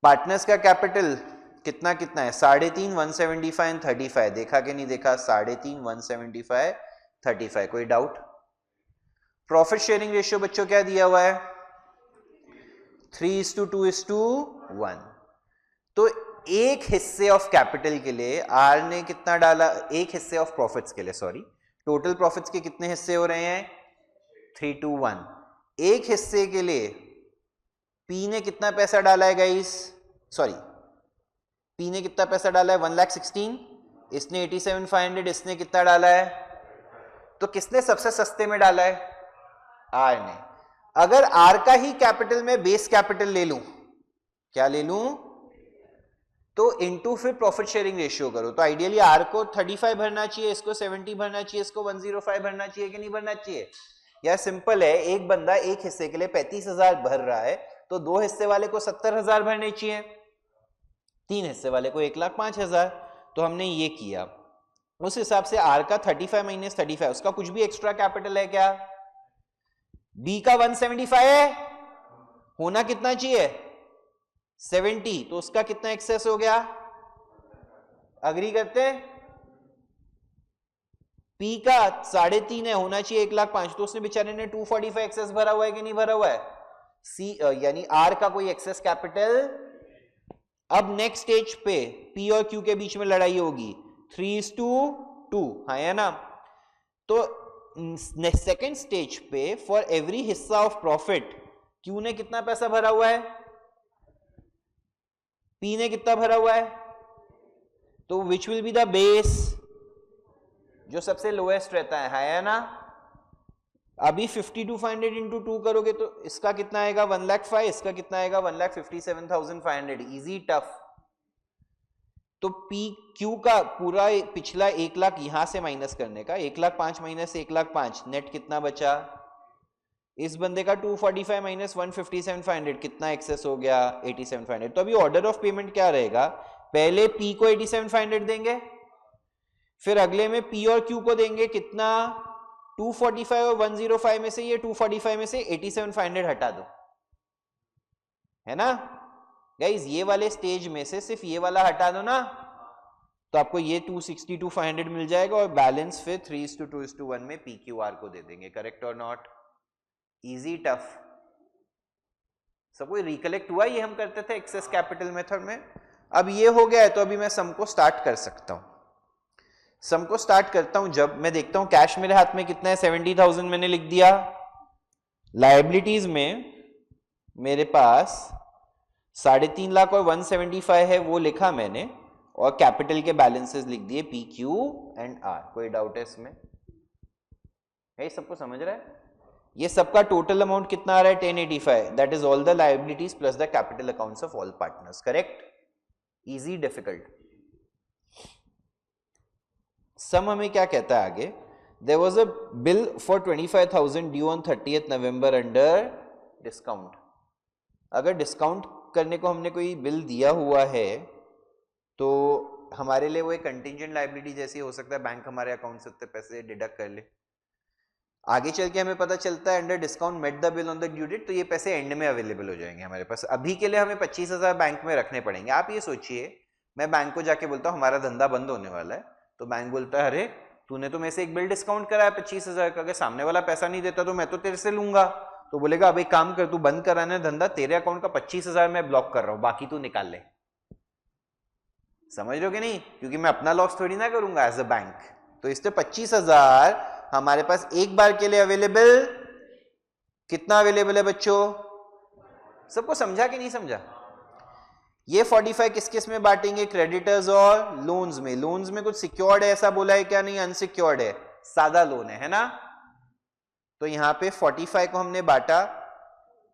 Speaker 1: पार्टनर्स का कैपिटल कितना कितना है, 3.5, 175 एंड 35, देखा कि नहीं देखा, 3.5, 175, 35, कोई डाउट। प्रॉफिट शेयरिंग रेशियो बच्चों क्या दिया हुआ है, 3:2:1। तो एक हिस्से ऑफ कैपिटल के लिए आर ने कितना डाला, एक हिस्से ऑफ प्रॉफिट्स के लिए, सॉरी, टोटल प्रॉफिट्स के कितने हिस्से हो रहे हैं, 3:1। एक हिस्से के लिए पी ने कितना पैसा डाला है गाइस, सॉरी, पी ने कितना पैसा डाला है, 1,16,000, इसने 87,500, इसने कितना डाला है, तो किसने सबसे सस्ते में डाला है, आर ने। अगर आर का ही कैपिटल में बेस कैपिटल ले लूं, क्या ले लूं, तो इनटू फिर प्रॉफिट शेयरिंग रेशियो करो, तो आइडियली आर को 35 भरना चाहिए, इसको 70 भरना चाहिए, इसको 105 भरना चाहिए कि नहीं भरना चाहिए। यार सिंपल है, एक बंदा एक हिस्से के लिए 35,000 भर रहा है तो दो हिस्से वाले को 70,000 भरने चाहिए, तीन हिस्से वाले को 1,05,000। तो हमने ये किया, उस हिसाब से आर का 35 माइनस 35, उसका कुछ भी एक्स्ट्रा कैपिटल है क्या, बी का 175 है, होना कितना चाहिए 70, तो उसका कितना एक्सेस हो गया, अग्री करते हैं। पी का 3.5 है, होना चाहिए 1,05,000, तो उसने बेचारे ने 245 एक्सेस भरा हुआ है कि नहीं भरा हुआ है, सी यानी आर का कोई एक्सेस कैपिटल। अब नेक्स्ट स्टेज पे पी और क्यू के बीच में लड़ाई होगी, 3:2, हाँ है ना। तो सेकेंड स्टेज पे फॉर एवरी हिस्सा ऑफ प्रॉफिट क्यू ने कितना पैसा भरा हुआ है, पी ने कितना भरा हुआ है, तो which will be the base, जो सबसे लोएस्ट रहता है ना। अभी 52,500 इंटू 2 करोगे तो इसका कितना आएगा 1,05,000, इसका कितना आएगा 1,57,500, इजी टफ। तो पी क्यू का पूरा पिछला 1 लाख यहां से माइनस करने का, 1,05,000 माइनस 1,05,000 नेट कितना बचा, इस बंदे का 245 माइनस 157,500 कितना एक्सेस हो गया 87,500। तो अभी ऑर्डर ऑफ पेमेंट क्या रहेगा, पहले पी को 87,500 देंगे, फिर अगले में पी और क्यू को देंगे कितना 245 और 105 में से ये 245 में से 87,500 हटा दो, है ना। गाइज ये वाले स्टेज में से सिर्फ ये वाला हटा दो ना, तो आपको ये 262,500 मिल जाएगा और बैलेंस फिर 3:2:1 में PQR को दे देंगे। करेक्ट और नॉट? Easy tough? सब कोई रिकलेक्ट हुआ? ये हम करते थे एक्सेस कैपिटल मेथड में। अब ये हो गया है तो अभी मैं सम को स्टार्ट कर सकता हूं। सम को स्टार्ट करता हूं जब मैं देखता हूं कैश मेरे हाथ में कितना है, 70,000 मैंने लिख दिया। लायबिलिटीज में मेरे पास 3.5 लाख और 175 है, वो लिखा मैंने, और कैपिटल के बैलेंसेस लिख दिए PQ एंड R। कोई डाउट है इसमें? है सबको समझ रहा है? ये सबका टोटल अमाउंट कितना आ रहा है? 1085। That is all the liabilities plus the capital accounts of all partners. Correct? Easy, difficult? Sum हमें क्या कहता है आगे? There was a bill for 25,000 due on 30th November under discount. अगर डिस्काउंट करने को हमने कोई बिल दिया हुआ है तो हमारे लिए वो एक कंटिंजेंट लायबिलिटी जैसी हो सकता है, बैंक हमारे अकाउंट से उतने पैसे डिडक्ट कर ले। आगे चल के हमें पता चलता है under discount met the bill on the due date, तो ये पैसे एंड में अवेलेबल हो जाएंगे हमारे पास। अभी के लिए हमें 25,000 बैंक में रखने पड़ेंगे। आप ये सोचिए, मैं बैंक को जाके बोलता हूँ हमारा धंधा बंद होने वाला है, तो बैंक बोलता है अरे तूने तो मेरे से एक बिल डिस्काउंट करा है 25,000 का, अगर सामने वाला पैसा नहीं देता तो मैं तो तेरे से लूंगा। तो बोलेगा अब एक काम कर, तू बंद कराने धंधा, तेरे अकाउंट का 25,000 मैं ब्लॉक कर रहा हूं, बाकी तू निकाल ले। समझ रहे हो कि नहीं? क्योंकि मैं अपना लॉस थोड़ी ना करूंगा एज अ बैंक। तो इससे 25,000 हमारे पास एक बार के लिए अवेलेबल। कितना अवेलेबल है बच्चों? सबको समझा कि नहीं समझा? ये 45 किस किस में बांटेंगे? क्रेडिटर्स और लोन्स में। लोन्स में कुछ सिक्योर्ड है ऐसा बोला है क्या? नहीं, अनसिक्योर्ड है, सादा लोन है ना? तो यहां पे 45 को हमने बांटा।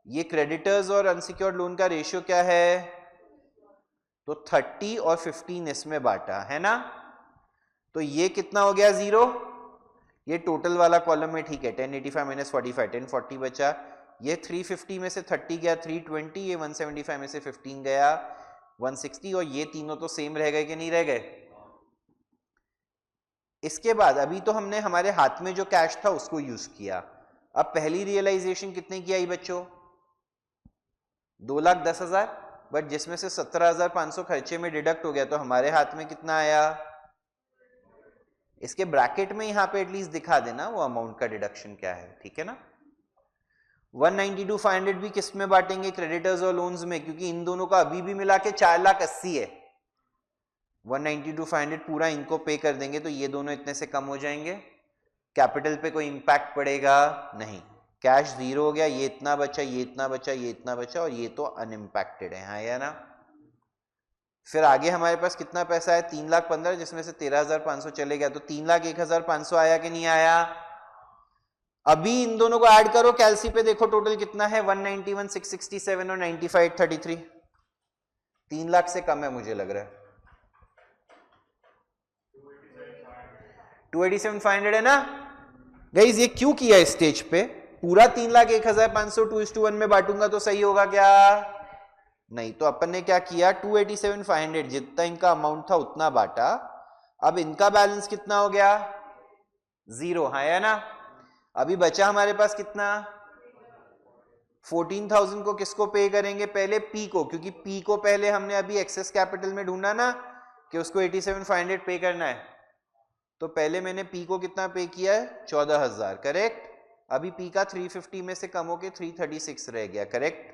Speaker 1: ये क्रेडिटर्स और अनसिक्योर्ड लोन का रेशियो क्या है? तो 30 और 15 इसमें बांटा है ना? तो ये कितना हो गया? 0। ये टोटल वाला कॉलम में ठीक है, 1085 माइनस 45, 1040 बचा। ये 350 में से 30 गया 320, ये 175 में से 15 गया 160, और ये तीनों तो सेम रह गए कि नहीं रह गए? इसके बाद अभी तो हमने हमारे हाथ में जो कैश था उसको यूज किया। अब पहली रियलाइजेशन कितने की आई बच्चों? 2,10,000, बट जिसमें से 17,500 खर्चे में डिडक्ट हो गया, तो हमारे हाथ में कितना आया? इसके ब्रैकेट में यहां पे एटलीस्ट दिखा देना वो अमाउंट का डिडक्शन क्या है, ठीक है ना? 192,500 भी किस में बांटेंगे? क्रेडिटर्स और लोन्स में, क्योंकि इन दोनों का अभी भी मिला के 4,80,000 है। 192,500 पूरा इनको पे कर देंगे तो ये दोनों इतने से कम हो जाएंगे। कैपिटल पे कोई इंपैक्ट पड़ेगा नहीं, कैश 0 हो गया, ये इतना बचा, ये इतना बचा, ये इतना बचा, और ये तो अनइम्पैक्टेड है, हाँ या ना? फिर आगे हमारे पास कितना पैसा है? 3,15,000, जिसमें से 13,500 चले गया, तो 3,01,500 आया कि नहीं आया? अभी इन दोनों को ऐड करो, कैलसी पे देखो टोटल कितना है? 191,667 और 95,33। 3 लाख से कम है मुझे लग रहा है। 287,500 है ना गाइस? ये क्यों किया इस स्टेज पे? पूरा 3,01,500 2:1 में बांटूंगा तो सही होगा क्या? नहीं, तो अपन ने क्या किया? 287,500 जितना इनका अमाउंट था उतना बांटा। अब इनका बैलेंस कितना हो गया? 0, हाँ या ना? अभी बचा हमारे पास कितना? 14,000 को किसको पे करेंगे? पहले P को, क्योंकि P को पहले हमने अभी एक्सेस कैपिटल में ढूंढा ना कि उसको 87,500 पे करना है। तो पहले मैंने P को कितना पे किया है? 14,000। करेक्ट? अभी P का 350 में से कम होके 336 रह गया। करेक्ट?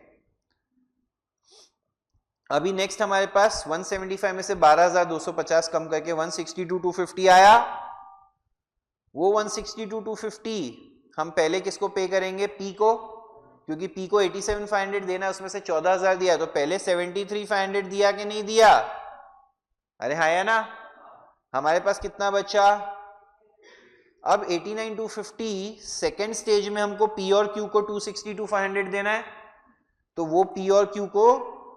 Speaker 1: अभी नेक्स्ट हमारे पास 175 में से 12,250 कम करके 162,250 आया। वो 162,250 हम पहले किसको पे करेंगे? P को, क्योंकि P को 87,500 देना, उसमें से 14,000 दिया, तो पहले 73,500 दिया कि नहीं दिया? अरे हाँ या ना? हमारे पास कितना बचा? अब 89,250 सेकेंड स्टेज में हमको P और Q को 262,500 देना है, तो वो P और Q को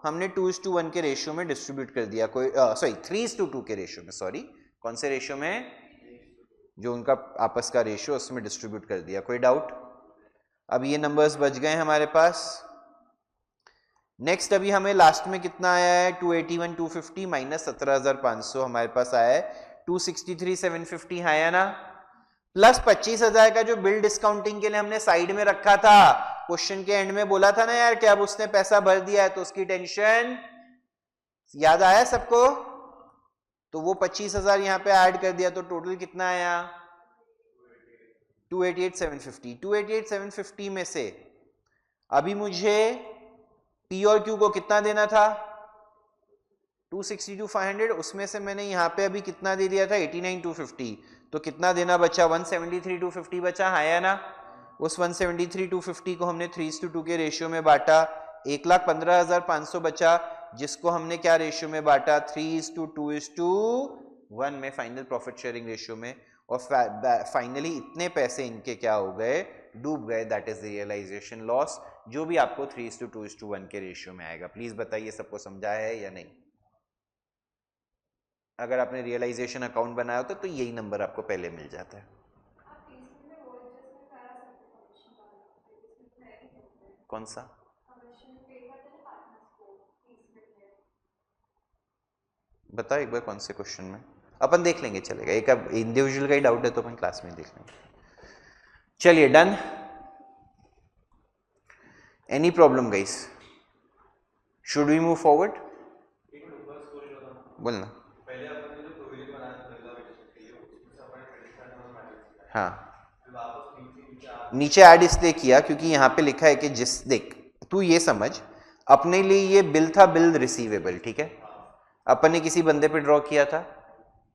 Speaker 1: हमने 2:1 के रेशियो में डिस्ट्रीब्यूट कर दिया। कोई 3:2 के रेशियो में, सॉरी कौन से रेशियो में? जो उनका आपस का रेशियो, उसमें डिस्ट्रीब्यूट कर दिया। कोई डाउट? अब ये नंबर्स बच गए हमारे पास। नेक्स्ट अभी हमें लास्ट में कितना आया है? 281,250 माइनस 17,500 हमारे पास आया है 263,750, है या ना? प्लस 25,000 का जो बिल डिस्काउंटिंग के लिए हमने साइड में रखा था, क्वेश्चन के एंड में बोला था ना यार कि अब उसने पैसा भर दिया है तो उसकी टेंशन याद आया सबको? तो वो 25,000 यहां पे ऐड कर दिया तो टोटल कितना आया? 288,750। 288,750 में से अभी मुझे पी और क्यू को कितना देना था? 262,500। उसमें से मैंने यहां पे अभी कितना दे दिया था? 89,250। तो कितना देना बचा? 173,250 बचा, है या ना? उस 173,250 को हमने 3:2 के रेशियो में बांटा, 1,15,500 बचा, जिसको हमने क्या रेशियो में बांटा? 3:2:1 में, फाइनल प्रॉफिट शेयरिंग रेशियो में। और फाइनली इतने पैसे इनके क्या हो गए? डूब गए। दैट इज रियलाइजेशन लॉस, जो भी आपको 3:2:1 के रेशियो में आएगा। प्लीज बताइए सबको समझा है या नहीं? अगर आपने रियलाइजेशन अकाउंट बनाया होता तो यही नंबर आपको पहले मिल जाता है। कौन सा? बताओ एक बार कौन से क्वेश्चन में? अपन देख लेंगे, चलेगा। एक अब इंडिविजुअल का ही डाउट है तो अपन क्लास में देख लेंगे। चलिए, done. Any problem guys? Should we move forward? बोलना। हाँ, नीचे ऐड इसलिए किया क्योंकि यहाँ पे लिखा है कि देख तू ये समझ, अपने लिए ये बिल था, बिल रिसीवेबल, ठीक है? अपन ने किसी बंदे पे ड्रॉ किया था,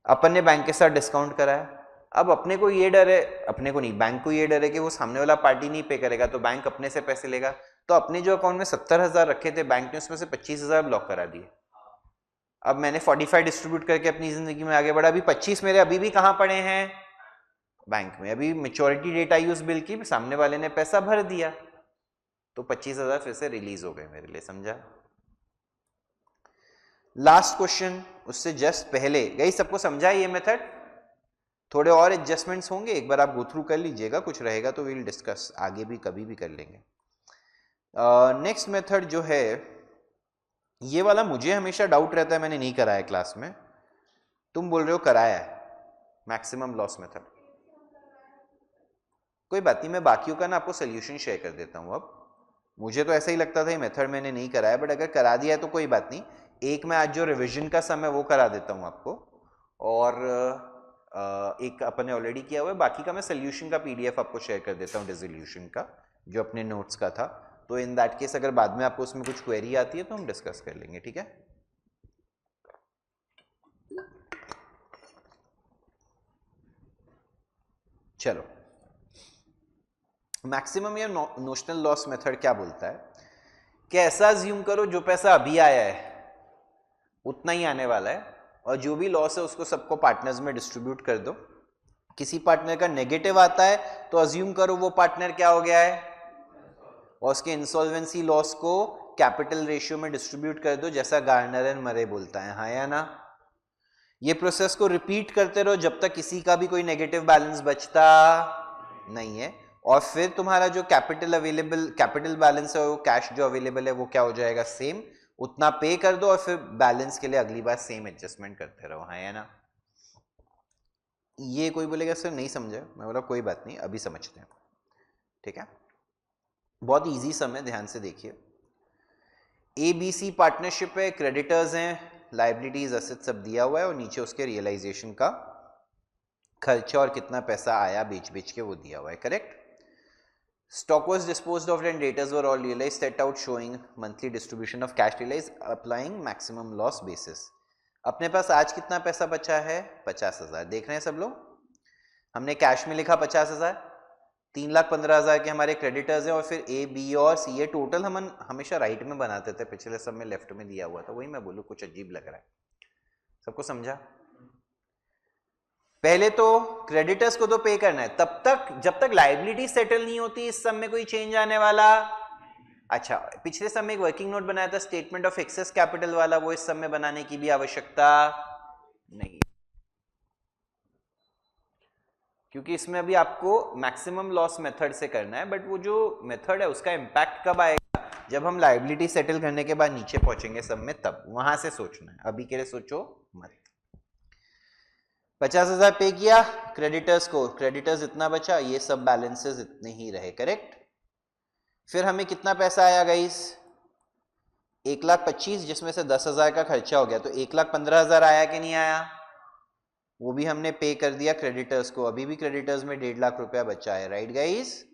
Speaker 1: अपन ने बैंक के साथ डिस्काउंट कराया। अब अपने को ये डर है, अपने को नहीं, बैंक को ये डर है कि वो सामने वाला पार्टी नहीं पे करेगा तो बैंक अपने से पैसे लेगा। तो अपने जो अकाउंट में 70,000 रखे थे, बैंक ने उसमें से 25,000 ब्लॉक करा दिए। अब मैंने 45 डिस्ट्रीब्यूट करके अपनी जिंदगी में आगे बढ़ा। अभी 25 मेरे अभी भी कहाँ पड़े हैं? बैंक में। अभी मेच्योरिटी डेट आई उस बिल की, सामने वाले ने पैसा भर दिया, तो 25,000 फिर से रिलीज हो गए मेरे लिए। समझा? लास्ट क्वेश्चन उससे जस्ट पहले, गई सबको समझा ये मेथड? थोड़े और एडजस्टमेंट्स होंगे, एक बार आप गो थ्रू कर लीजिएगा, कुछ रहेगा तो विल डिस्कस आगे भी, कभी भी कर लेंगे। नेक्स्ट मेथड जो है, ये वाला मुझे हमेशा डाउट रहता है, मैंने नहीं कराया क्लास में, तुम बोल रहे हो कराया है, मैक्सिमम लॉस मेथड। कोई बात नहीं, मैं बाकियों का ना आपको सोल्यूशन शेयर कर देता हूँ। अब मुझे तो ऐसा ही लगता था ये मेथड मैंने नहीं कराया, बट अगर करा दिया है तो कोई बात नहीं। एक मैं आज जो रिवीजन का समय वो करा देता हूँ आपको, और एक अपन ने ऑलरेडी किया हुआ है, बाकी का मैं सोल्यूशन का पीडीएफ आपको शेयर कर देता हूँ, डिसोल्यूशन का, जो अपने नोट्स का था। तो इन दैट केस अगर बाद में आपको उसमें कुछ क्वेरी आती है तो हम डिस्कस कर लेंगे, ठीक है? चलो, मैक्सिमम या नोशनल लॉस मेथड क्या बोलता है कि ऐसा अज्यूम करो जो पैसा अभी आया है उतना ही आने वाला है, और जो भी लॉस है उसको सबको पार्टनर्स में डिस्ट्रीब्यूट कर दो। किसी पार्टनर का नेगेटिव आता है तो अज्यूम करो वो पार्टनर क्या हो गया है, और उसके इंसॉल्वेंसी लॉस को कैपिटल रेशियो में डिस्ट्रीब्यूट कर दो, जैसा गार्नर एंड मरे बोलता है, हाँ या ना? ये प्रोसेस को रिपीट करते रहो जब तक किसी का भी कोई नेगेटिव बैलेंस बचता नहीं है, और फिर तुम्हारा जो कैपिटल बैलेंस है, वो कैश जो अवेलेबल है वो क्या हो जाएगा? सेम, उतना पे कर दो, और फिर बैलेंस के लिए अगली बार सेम एडजस्टमेंट करते रहो, हाँ या ना? ये कोई बोलेगा सर नहीं समझे, मैं बोला कोई बात नहीं, अभी समझते हैं, ठीक है? बहुत इजी सम है, ध्यान से देखिए। ABC पार्टनरशिप है, क्रेडिटर्स हैं, लाइबिलिटीज, एसेट सब दिया हुआ है, और नीचे उसके रियलाइजेशन का खर्चा और कितना पैसा आया बेच के वो दिया हुआ है, correct? Stock was disposed of and debtors were all realized, set out showing monthly distribution of cash realized applying maximum loss basis. अपने पास आज कितना पैसा बचा है? 50,000। देख रहे हैं सब लोग? हमने कैश में लिखा 50,000, 3,15,000 के हमारे क्रेडिटर्स हैं, और फिर A, B और C, ये टोटल हम हमेशा राइट में बनाते थे, पिछले सब में लेफ्ट में दिया हुआ था, वही मैं बोलूँ कुछ अजीब लग रहा है। सबको समझा? पहले तो क्रेडिटर्स को तो पे करना है, तब तक जब तक लायबिलिटी सेटल नहीं होती इस सम में कोई चेंज आने वाला। अच्छा, पिछले सम में एक वर्किंग नोट बनाया था स्टेटमेंट ऑफ एक्सेस कैपिटल वाला, वो इस सम में बनाने की भी आवश्यकता नहीं, क्योंकि इसमें अभी आपको मैक्सिमम लॉस मेथड से करना है, बट वो जो मेथड है उसका इंपैक्ट कब आएगा? जब हम लायबिलिटी सेटल करने के बाद नीचे पहुंचेंगे सब में, तब वहां से सोचना है, अभी के लिए सोचो मत। 50,000 पे किया क्रेडिटर्स को, क्रेडिटर्स इतना बचा, ये सब बैलेंसेस इतने ही रहे, करेक्ट? फिर हमें कितना पैसा आया गाइस? 1,25,000 जिसमें से 10,000 का खर्चा हो गया, तो 1,15,000 आया कि नहीं आया? वो भी हमने पे कर दिया क्रेडिटर्स को, अभी भी क्रेडिटर्स में 1.5 लाख रुपया बचा है, राइट गाइस?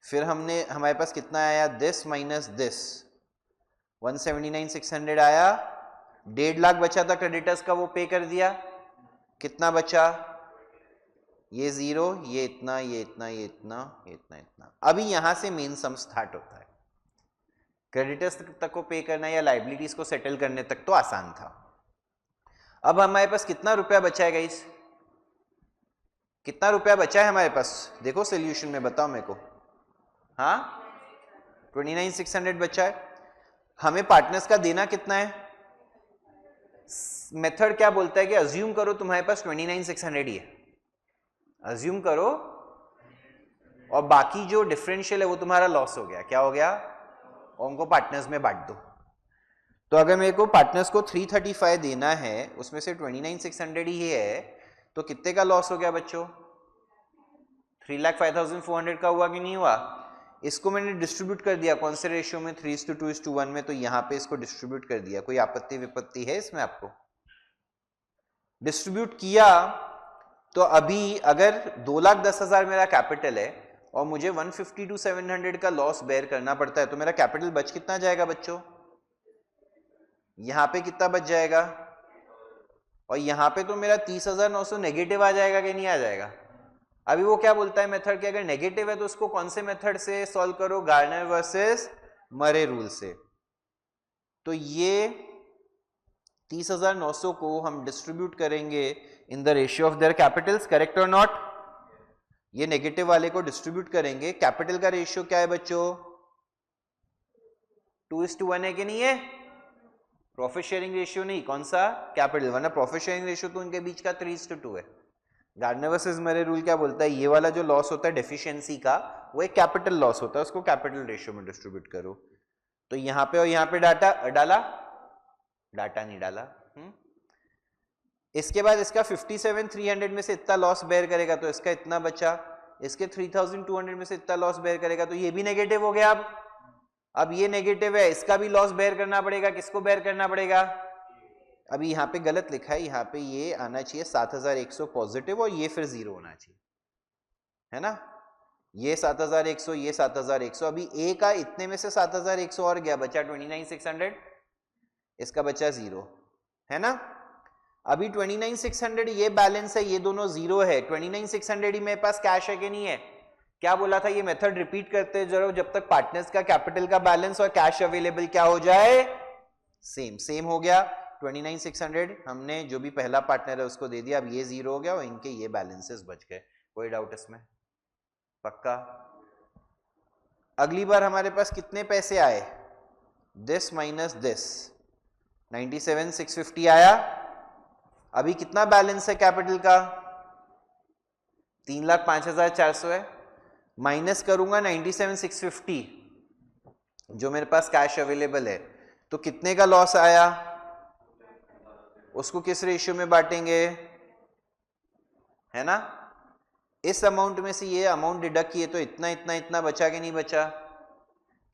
Speaker 1: फिर हमारे पास कितना आया? दिस माइनस दिस, 179,600 आया, 1.5 लाख बचा था क्रेडिटर्स का, वो पे कर दिया। कितना बचा? ये 0, ये इतना, ये इतना, ये इतना, ये इतना, इतना। अभी यहां से मेन सम स्टार्ट होता है। क्रेडिटर्स तक को पे करना या लाइबिलिटीज को सेटल करने तक तो आसान था। अब हमारे पास कितना रुपया बचा है गाइस? कितना रुपया बचा है हमारे पास? देखो सोल्यूशन में, बताओ मेरे को। हाँ, 29,600 बचा है। हमें पार्टनर्स का देना कितना है? मेथड क्या बोलता है कि अज्यूम करो तुम्हारे पास 29,600 ही है, अज्यूम करो, और बाकी जो डिफरेंशियल है वो तुम्हारा लॉस हो गया। क्या हो गया? और उनको पार्टनर्स में बांट दो। तो अगर मेरे को पार्टनर्स को 335 देना है, उसमें से 29,600 ही है, तो कितने का लॉस हो गया बच्चों? 3,05,400 का हुआ कि नहीं हुआ? इसको मैंने डिस्ट्रीब्यूट कर दिया कौन से रेशियो में? 3:2:1 में। तो यहां पे इसको डिस्ट्रीब्यूट कर दिया। कोई आपत्ति विपत्ति है इसमें? आपको डिस्ट्रीब्यूट किया तो अभी अगर 2,10,000 मेरा कैपिटल है और मुझे 150 to 700 का लॉस बेयर करना पड़ता है, तो मेरा कैपिटल बच कितना जाएगा बच्चों? यहां पे कितना बच जाएगा? और यहां पे तो मेरा 30,900 नेगेटिव आ जाएगा कि नहीं आ जाएगा? अभी वो क्या बोलता है मेथड कि अगर नेगेटिव है तो उसको कौन से मेथड से सॉल्व करो? गार्नर वर्सेस मरे रूल से। तो ये 30,900 को हम डिस्ट्रीब्यूट करेंगे इन the ratio of their Capitals, correct और नॉट? ये नेगेटिव वाले को डिस्ट्रीब्यूट करेंगे। कैपिटल का रेशियो क्या है बच्चों? 2:1 है कि नहीं है? प्रॉफिट शेयरिंग रेशियो नहीं, कौन सा? कैपिटल, वरना प्रॉफिट शेयरिंग रेशियो तो उनके बीच का 3:2 है। गार्डनर वर्सेस मरे रूल क्या बोलता है? ये वाला जो लॉस होता है डेफिशिएंसी का, वो एक कैपिटल लॉस होता है, उसको कैपिटल रेशियो में डिस्ट्रीब्यूट करो। तो यहां पे और यहां पे डाटा डाला, डाटा नहीं डाला। इसके बाद इसका 57,300 में से इतना लॉस बेयर करेगा, तो इसका इतना बचा। इसके 3,200 में से इतना लॉस बेयर करेगा, तो ये भी नेगेटिव हो गया। अब ये नेगेटिव है, इसका भी लॉस बेयर करना पड़ेगा। किसको बेयर करना पड़ेगा? अभी यहाँ पे गलत लिखा है, यहाँ पे ये आना चाहिए 7,100 पॉजिटिव, और ये फिर 0 होना चाहिए, है ना? ये 7,100, ये 7,100। अभी ए का इतने में से 7,100 और गया, बचा 29,600, इसका बचा 0, है ना? अभी 29,600 ये बैलेंस है, ये दोनों 0 है। 29,600 ही मेरे पास कैश है कि नहीं है? क्या बोला था? ये मेथड रिपीट करते जरूर जब तक पार्टनर्स का कैपिटल का बैलेंस और कैश अवेलेबल क्या हो जाए? सेम हो गया। 29,600 हमने जो भी पहला पार्टनर है उसको दे दिया। अब ये 0 हो गया और इनके ये बैलेंसेस बच गए। कोई डाउट इसमें? पक्का? अगली बार हमारे पास कितने पैसे आए? दिस माइनस दिस, 97,650 आया। अभी कितना बैलेंस है कैपिटल का? 3,05,400 है। माइनस करूंगा 97,650 जो मेरे पास कैश अवेलेबल है, तो कितने का लॉस आया? उसको किस रेशियो में बांटेंगे? है ना? इस अमाउंट में से ये अमाउंट डिडक्ट किए तो इतना इतना इतना बचा कि नहीं बचा?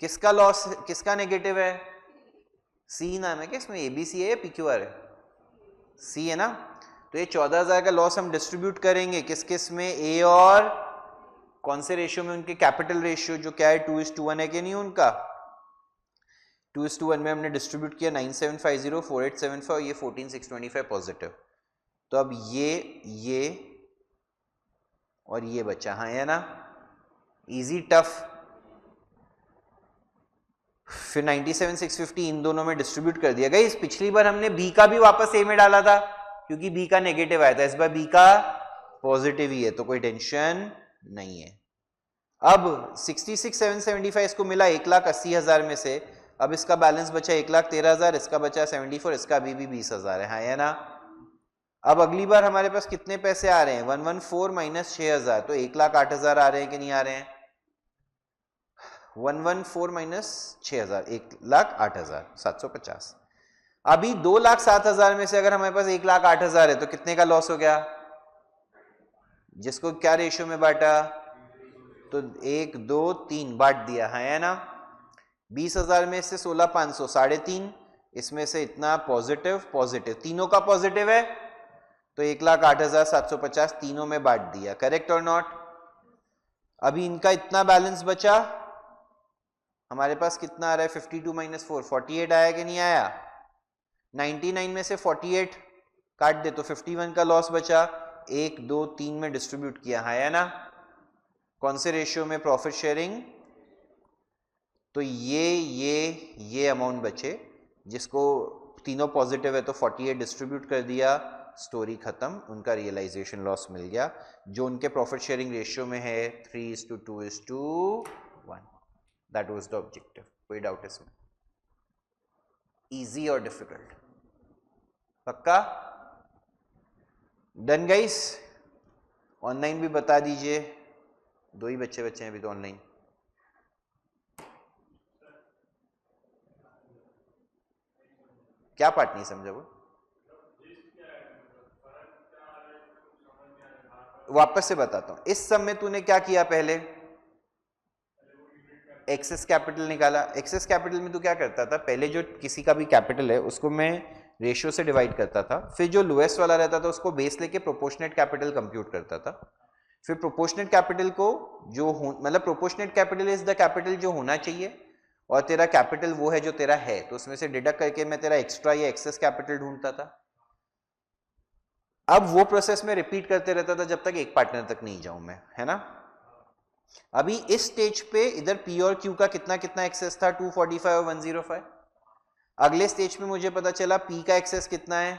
Speaker 1: किसका लॉस, किसका नेगेटिव है? सी नाम है क्या इसमें? एबीसी है या पीक्यूआर है? सी है ना? तो ये 14,000 का लॉस हम डिस्ट्रीब्यूट करेंगे किस किस में? ए और कौन से रेशियो में? उनके कैपिटल रेशियो जो क्या है 2:1 है कि नहीं उनका? 2:1 में हमने डिस्ट्रीब्यूट किया 9750, 4875, ये 14,625 पॉजिटिव। तो अब ये और ये बचा, हाँ है ना? Easy tough. फिर 97,650 इन दोनों में डिस्ट्रीब्यूट कर दिया। गाइस पिछली बार हमने बी का भी वापस ए में डाला था क्योंकि बी का नेगेटिव आया था, इस बार बी का पॉजिटिव ही है, तो कोई टेंशन नहीं है। अब 66,775 इसको मिला 1,80,000 में से। अब इसका बैलेंस बचा 1,13,000, इसका बचा 74, इसका अभी भी 20,000 है, हाँ है ना? अब अगली बार हमारे पास कितने पैसे आ रहे हैं? 114 माइनस 6,000, तो 1,08,000 आ रहे हैं कि नहीं आ रहे हैं? 114 माइनस 6,000, 1,08,750। अभी 2,07,000 में से अगर हमारे पास 1,08,000 है तो कितने का लॉस हो गया? जिसको क्या रेशियो में बांटा? तो 1, 2, 3 बांट दिया, है ना? 20,000 में से 16,500 3.5, इसमें से इतना पॉजिटिव पॉजिटिव, तीनों का पॉजिटिव है तो 1,08,750 तीनों में बांट दिया, करेक्ट और नॉट। अभी इनका इतना बैलेंस बचा, हमारे पास कितना आ रहा है 52 - 4 48 आया कि नहीं आया। 99 में से 48 काट दे तो 51 का लॉस बचा, 1 2 3 में डिस्ट्रीब्यूट किया, है ना। कौन से रेशियो में, प्रॉफिट शेयरिंग। तो ये अमाउंट बचे, जिसको तीनों पॉजिटिव है तो 48 डिस्ट्रीब्यूट कर दिया, स्टोरी खत्म, उनका रियलाइजेशन लॉस मिल गया। जो उनके प्रॉफिट शेयरिंग रेशियो में है 3:2:1, दैट वाज द ऑब्जेक्टिव। कोई डाउट इसमें? इजी और डिफिकल्ट? पक्का? Done guys? ऑनलाइन भी बता दीजिए, 2 ही बच्चे हैं अभी तो ऑनलाइन। क्या पार्ट नहीं समझा? वो वापस से बताता हूं। इस सब में तूने क्या किया, पहले एक्सेस कैपिटल निकाला। एक्सेस कैपिटल में तू क्या करता था, पहले जो किसी का भी कैपिटल है उसको मैं रेशियो से डिवाइड करता था, फिर जो लोएस्ट वाला रहता था उसको बेस लेके प्रोपोर्शनेट कैपिटल कंप्यूट करता था। फिर प्रोपोर्शनेट कैपिटल को जो मतलब proportionate capital is the capital जो होना चाहिए, और तेरा कैपिटल वो है जो तेरा है, तो उसमें से डिडक्ट करके मैं तेरा एक्स्ट्रा या एक्सेस कैपिटल ढूंढता था। अब वो प्रोसेस में रिपीट करते रहता था जब तक एक पार्टनर तक नहीं जाऊं मैं, है ना। अभी इस स्टेज पे इधर पी और क्यू का कितना कितना एक्सेस था, 245 और 105। अगले स्टेज पे मुझे पता चला पी का एक्सेस कितना है।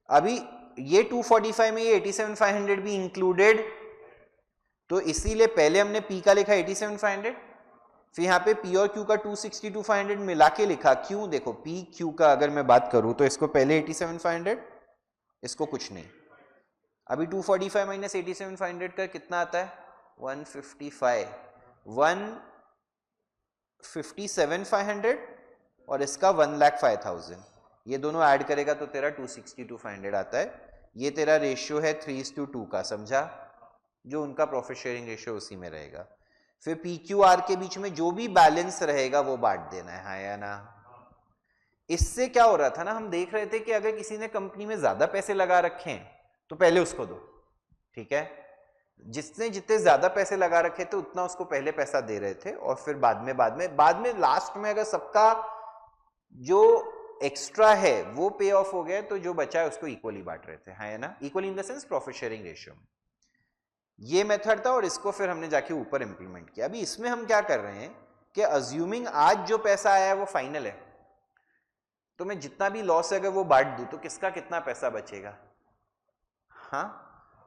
Speaker 1: अभी ये 245 में ये 87,500 भी इंक्लूडेड, तो इसीलिए पहले हमने पी का लिखा 87,500, फिर यहाँ पे पी और क्यू का 262,500 मिला के लिखा। क्यों? देखो पी क्यू का अगर मैं बात करूं तो इसको पहले 87,500, इसको कुछ नहीं। अभी 245 - 87,500 का कितना आता है, 155, 157,500 और इसका 1,05,000, ये दोनों ऐड करेगा तो तेरा 262,500 आता है। ये तेरा रेशियो है 3:2 का, समझा। जो उनका प्रॉफिट शेयरिंग रेशियो उसी में रहेगा। फिर पी क्यू आर के बीच में जो भी बैलेंस रहेगा वो बांट देना है या ना। इससे क्या हो रहा था ना, हम देख रहे थे कि अगर किसी ने कंपनी में ज्यादा पैसे लगा रखे हैं तो पहले उसको दो, ठीक है। जिसने जितने ज्यादा पैसे लगा रखे थे उतना उसको पहले पैसा दे रहे थे, और फिर बाद में लास्ट में अगर सबका जो एक्स्ट्रा है वो पे ऑफ हो गया तो जो बचा है उसको इक्वली बांट रहे थे, है ना। Equally in the sense profit sharing ratio में। ये मेथड था और इसको फिर हमने जाके ऊपर इंप्लीमेंट किया। अभी इसमें हम क्या कर रहे हैं कि अज्यूमिंग आज जो पैसा आया है वो फाइनल है, तो मैं जितना भी लॉस है अगर वो बांट दूं तो किसका कितना पैसा बचेगा। हाँ,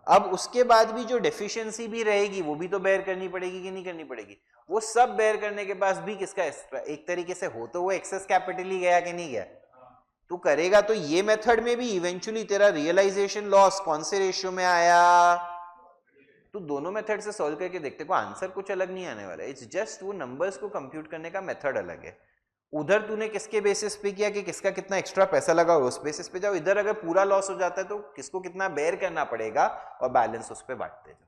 Speaker 1: अब उसके बाद भी जो डेफिशिएंसी भी रहेगी वो भी तो बेयर करनी पड़ेगी कि नहीं करनी पड़ेगी। वो सब बेयर करने के बाद भी किसका एक्स्ट्रा, एक तरीके से हो तो वो एक्सेस कैपिटल ही गया कि नहीं गया। तू करेगा तो ये मेथड में भी इवेंचुअली तेरा रियलाइजेशन लॉस कौन से रेशियो में आया। तो दोनों मेथड से सॉल्व करके देखते को आंसर कुछ अलग नहीं आने वाला है, इट्स जस्ट वो नंबर्स को कंप्यूट करने का मेथड अलग है। उधर तूने किसके बेसिस पे किया कि किसका कितना एक्स्ट्रा पैसा लगा, उस बेसिस पे जाओ। इधर अगर पूरा लॉस हो जाता है तो किसको कितना बेयर करना पड़ेगा और बैलेंस उस पर बांटते जाओ।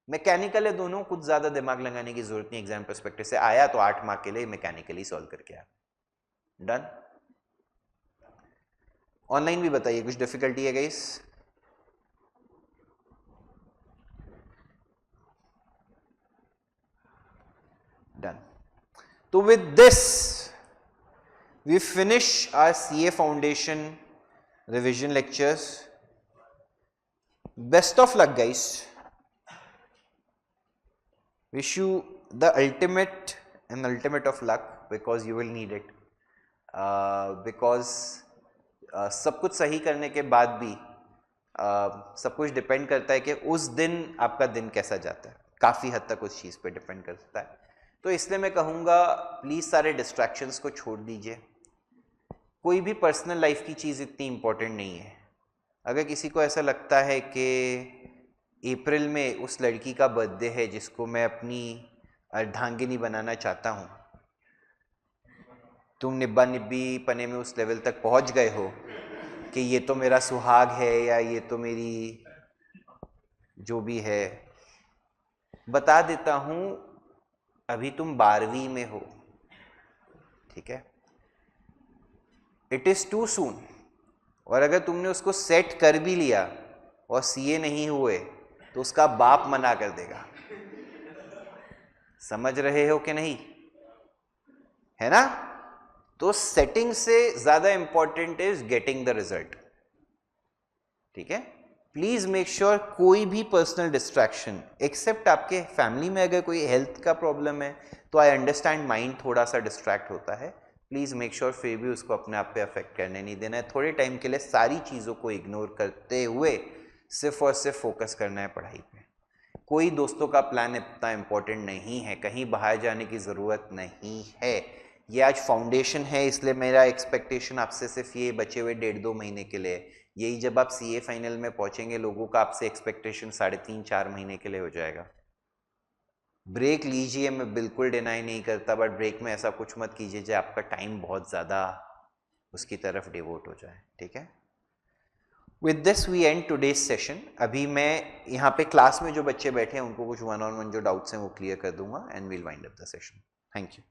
Speaker 1: मैकेनिकल है दोनों, कुछ ज्यादा दिमाग लगाने की जरूरत नहीं। एग्जाम पर्सपेक्टिव से आया तो 8 मार्क के लिए मैकेनिकली सॉल्व करके आया। डन। ऑनलाइन भी बताइए कुछ डिफिकल्टी है गाइस? डन। तो with this we finish our CA Foundation revision lectures. Best of luck guys. Wish you the ultimate of luck because you will need it. Because सब कुछ सही करने के बाद भी सब कुछ डिपेंड करता है कि उस दिन आपका दिन कैसा जाता है, काफ़ी हद तक उस चीज़ पे डिपेंड करता है। तो इसलिए मैं कहूँगा प्लीज़ सारे डिस्ट्रैक्शंस को छोड़ दीजिए। कोई भी पर्सनल लाइफ की चीज़ इतनी इम्पोर्टेंट नहीं है। अगर किसी को ऐसा लगता है कि अप्रैल में उस लड़की का बर्थडे है जिसको मैं अपनी अर्धांगिनी बनाना चाहता हूँ, तुम निब्बा निब्बी पने में उस लेवल तक पहुँच गए हो कि ये तो मेरा सुहाग है या ये तो मेरी जो भी है, बता देता हूँ अभी तुम 12वीं में हो, ठीक है, इट इज टू सून। और अगर तुमने उसको सेट कर भी लिया और सीए नहीं हुए तो उसका बाप मना कर देगा। समझ रहे हो कि नहीं, है ना? तो सेटिंग से ज्यादा important is getting the result. ठीक है, प्लीज मेक श्योर कोई भी पर्सनल डिस्ट्रैक्शन, एक्सेप्ट आपके फैमिली में अगर कोई हेल्थ का प्रॉब्लम है तो आई अंडरस्टैंड माइंड थोड़ा सा डिस्ट्रैक्ट होता है, प्लीज मेक श्योर फिर भी उसको अपने आप पे अफेक्ट करने नहीं देना है। थोड़े टाइम के लिए सारी चीजों को इग्नोर करते हुए सिर्फ और सिर्फ फोकस करना है पढ़ाई पे। कोई दोस्तों का प्लान इतना इंपॉर्टेंट नहीं है, कहीं बाहर जाने की ज़रूरत नहीं है। ये आज फाउंडेशन है, इसलिए मेरा एक्सपेक्टेशन आपसे सिर्फ ये बचे हुए 1.5-2 महीने के लिए। यही जब आप सीए फाइनल में पहुंचेंगे, लोगों का आपसे एक्सपेक्टेशन 3.5-4 महीने के लिए हो जाएगा। ब्रेक लीजिए, मैं बिल्कुल डिनाई नहीं करता, बट ब्रेक में ऐसा कुछ मत कीजिए जो आपका टाइम बहुत ज़्यादा उसकी तरफ डिवोट हो जाए। ठीक है, with this we end today's session. अभी मैं यहाँ पे क्लास में जो बच्चे बैठे हैं उनको कुछ 1-on-1 जो डाउट्स हैं वो क्लियर कर दूंगा and we'll wind up the session. Thank you.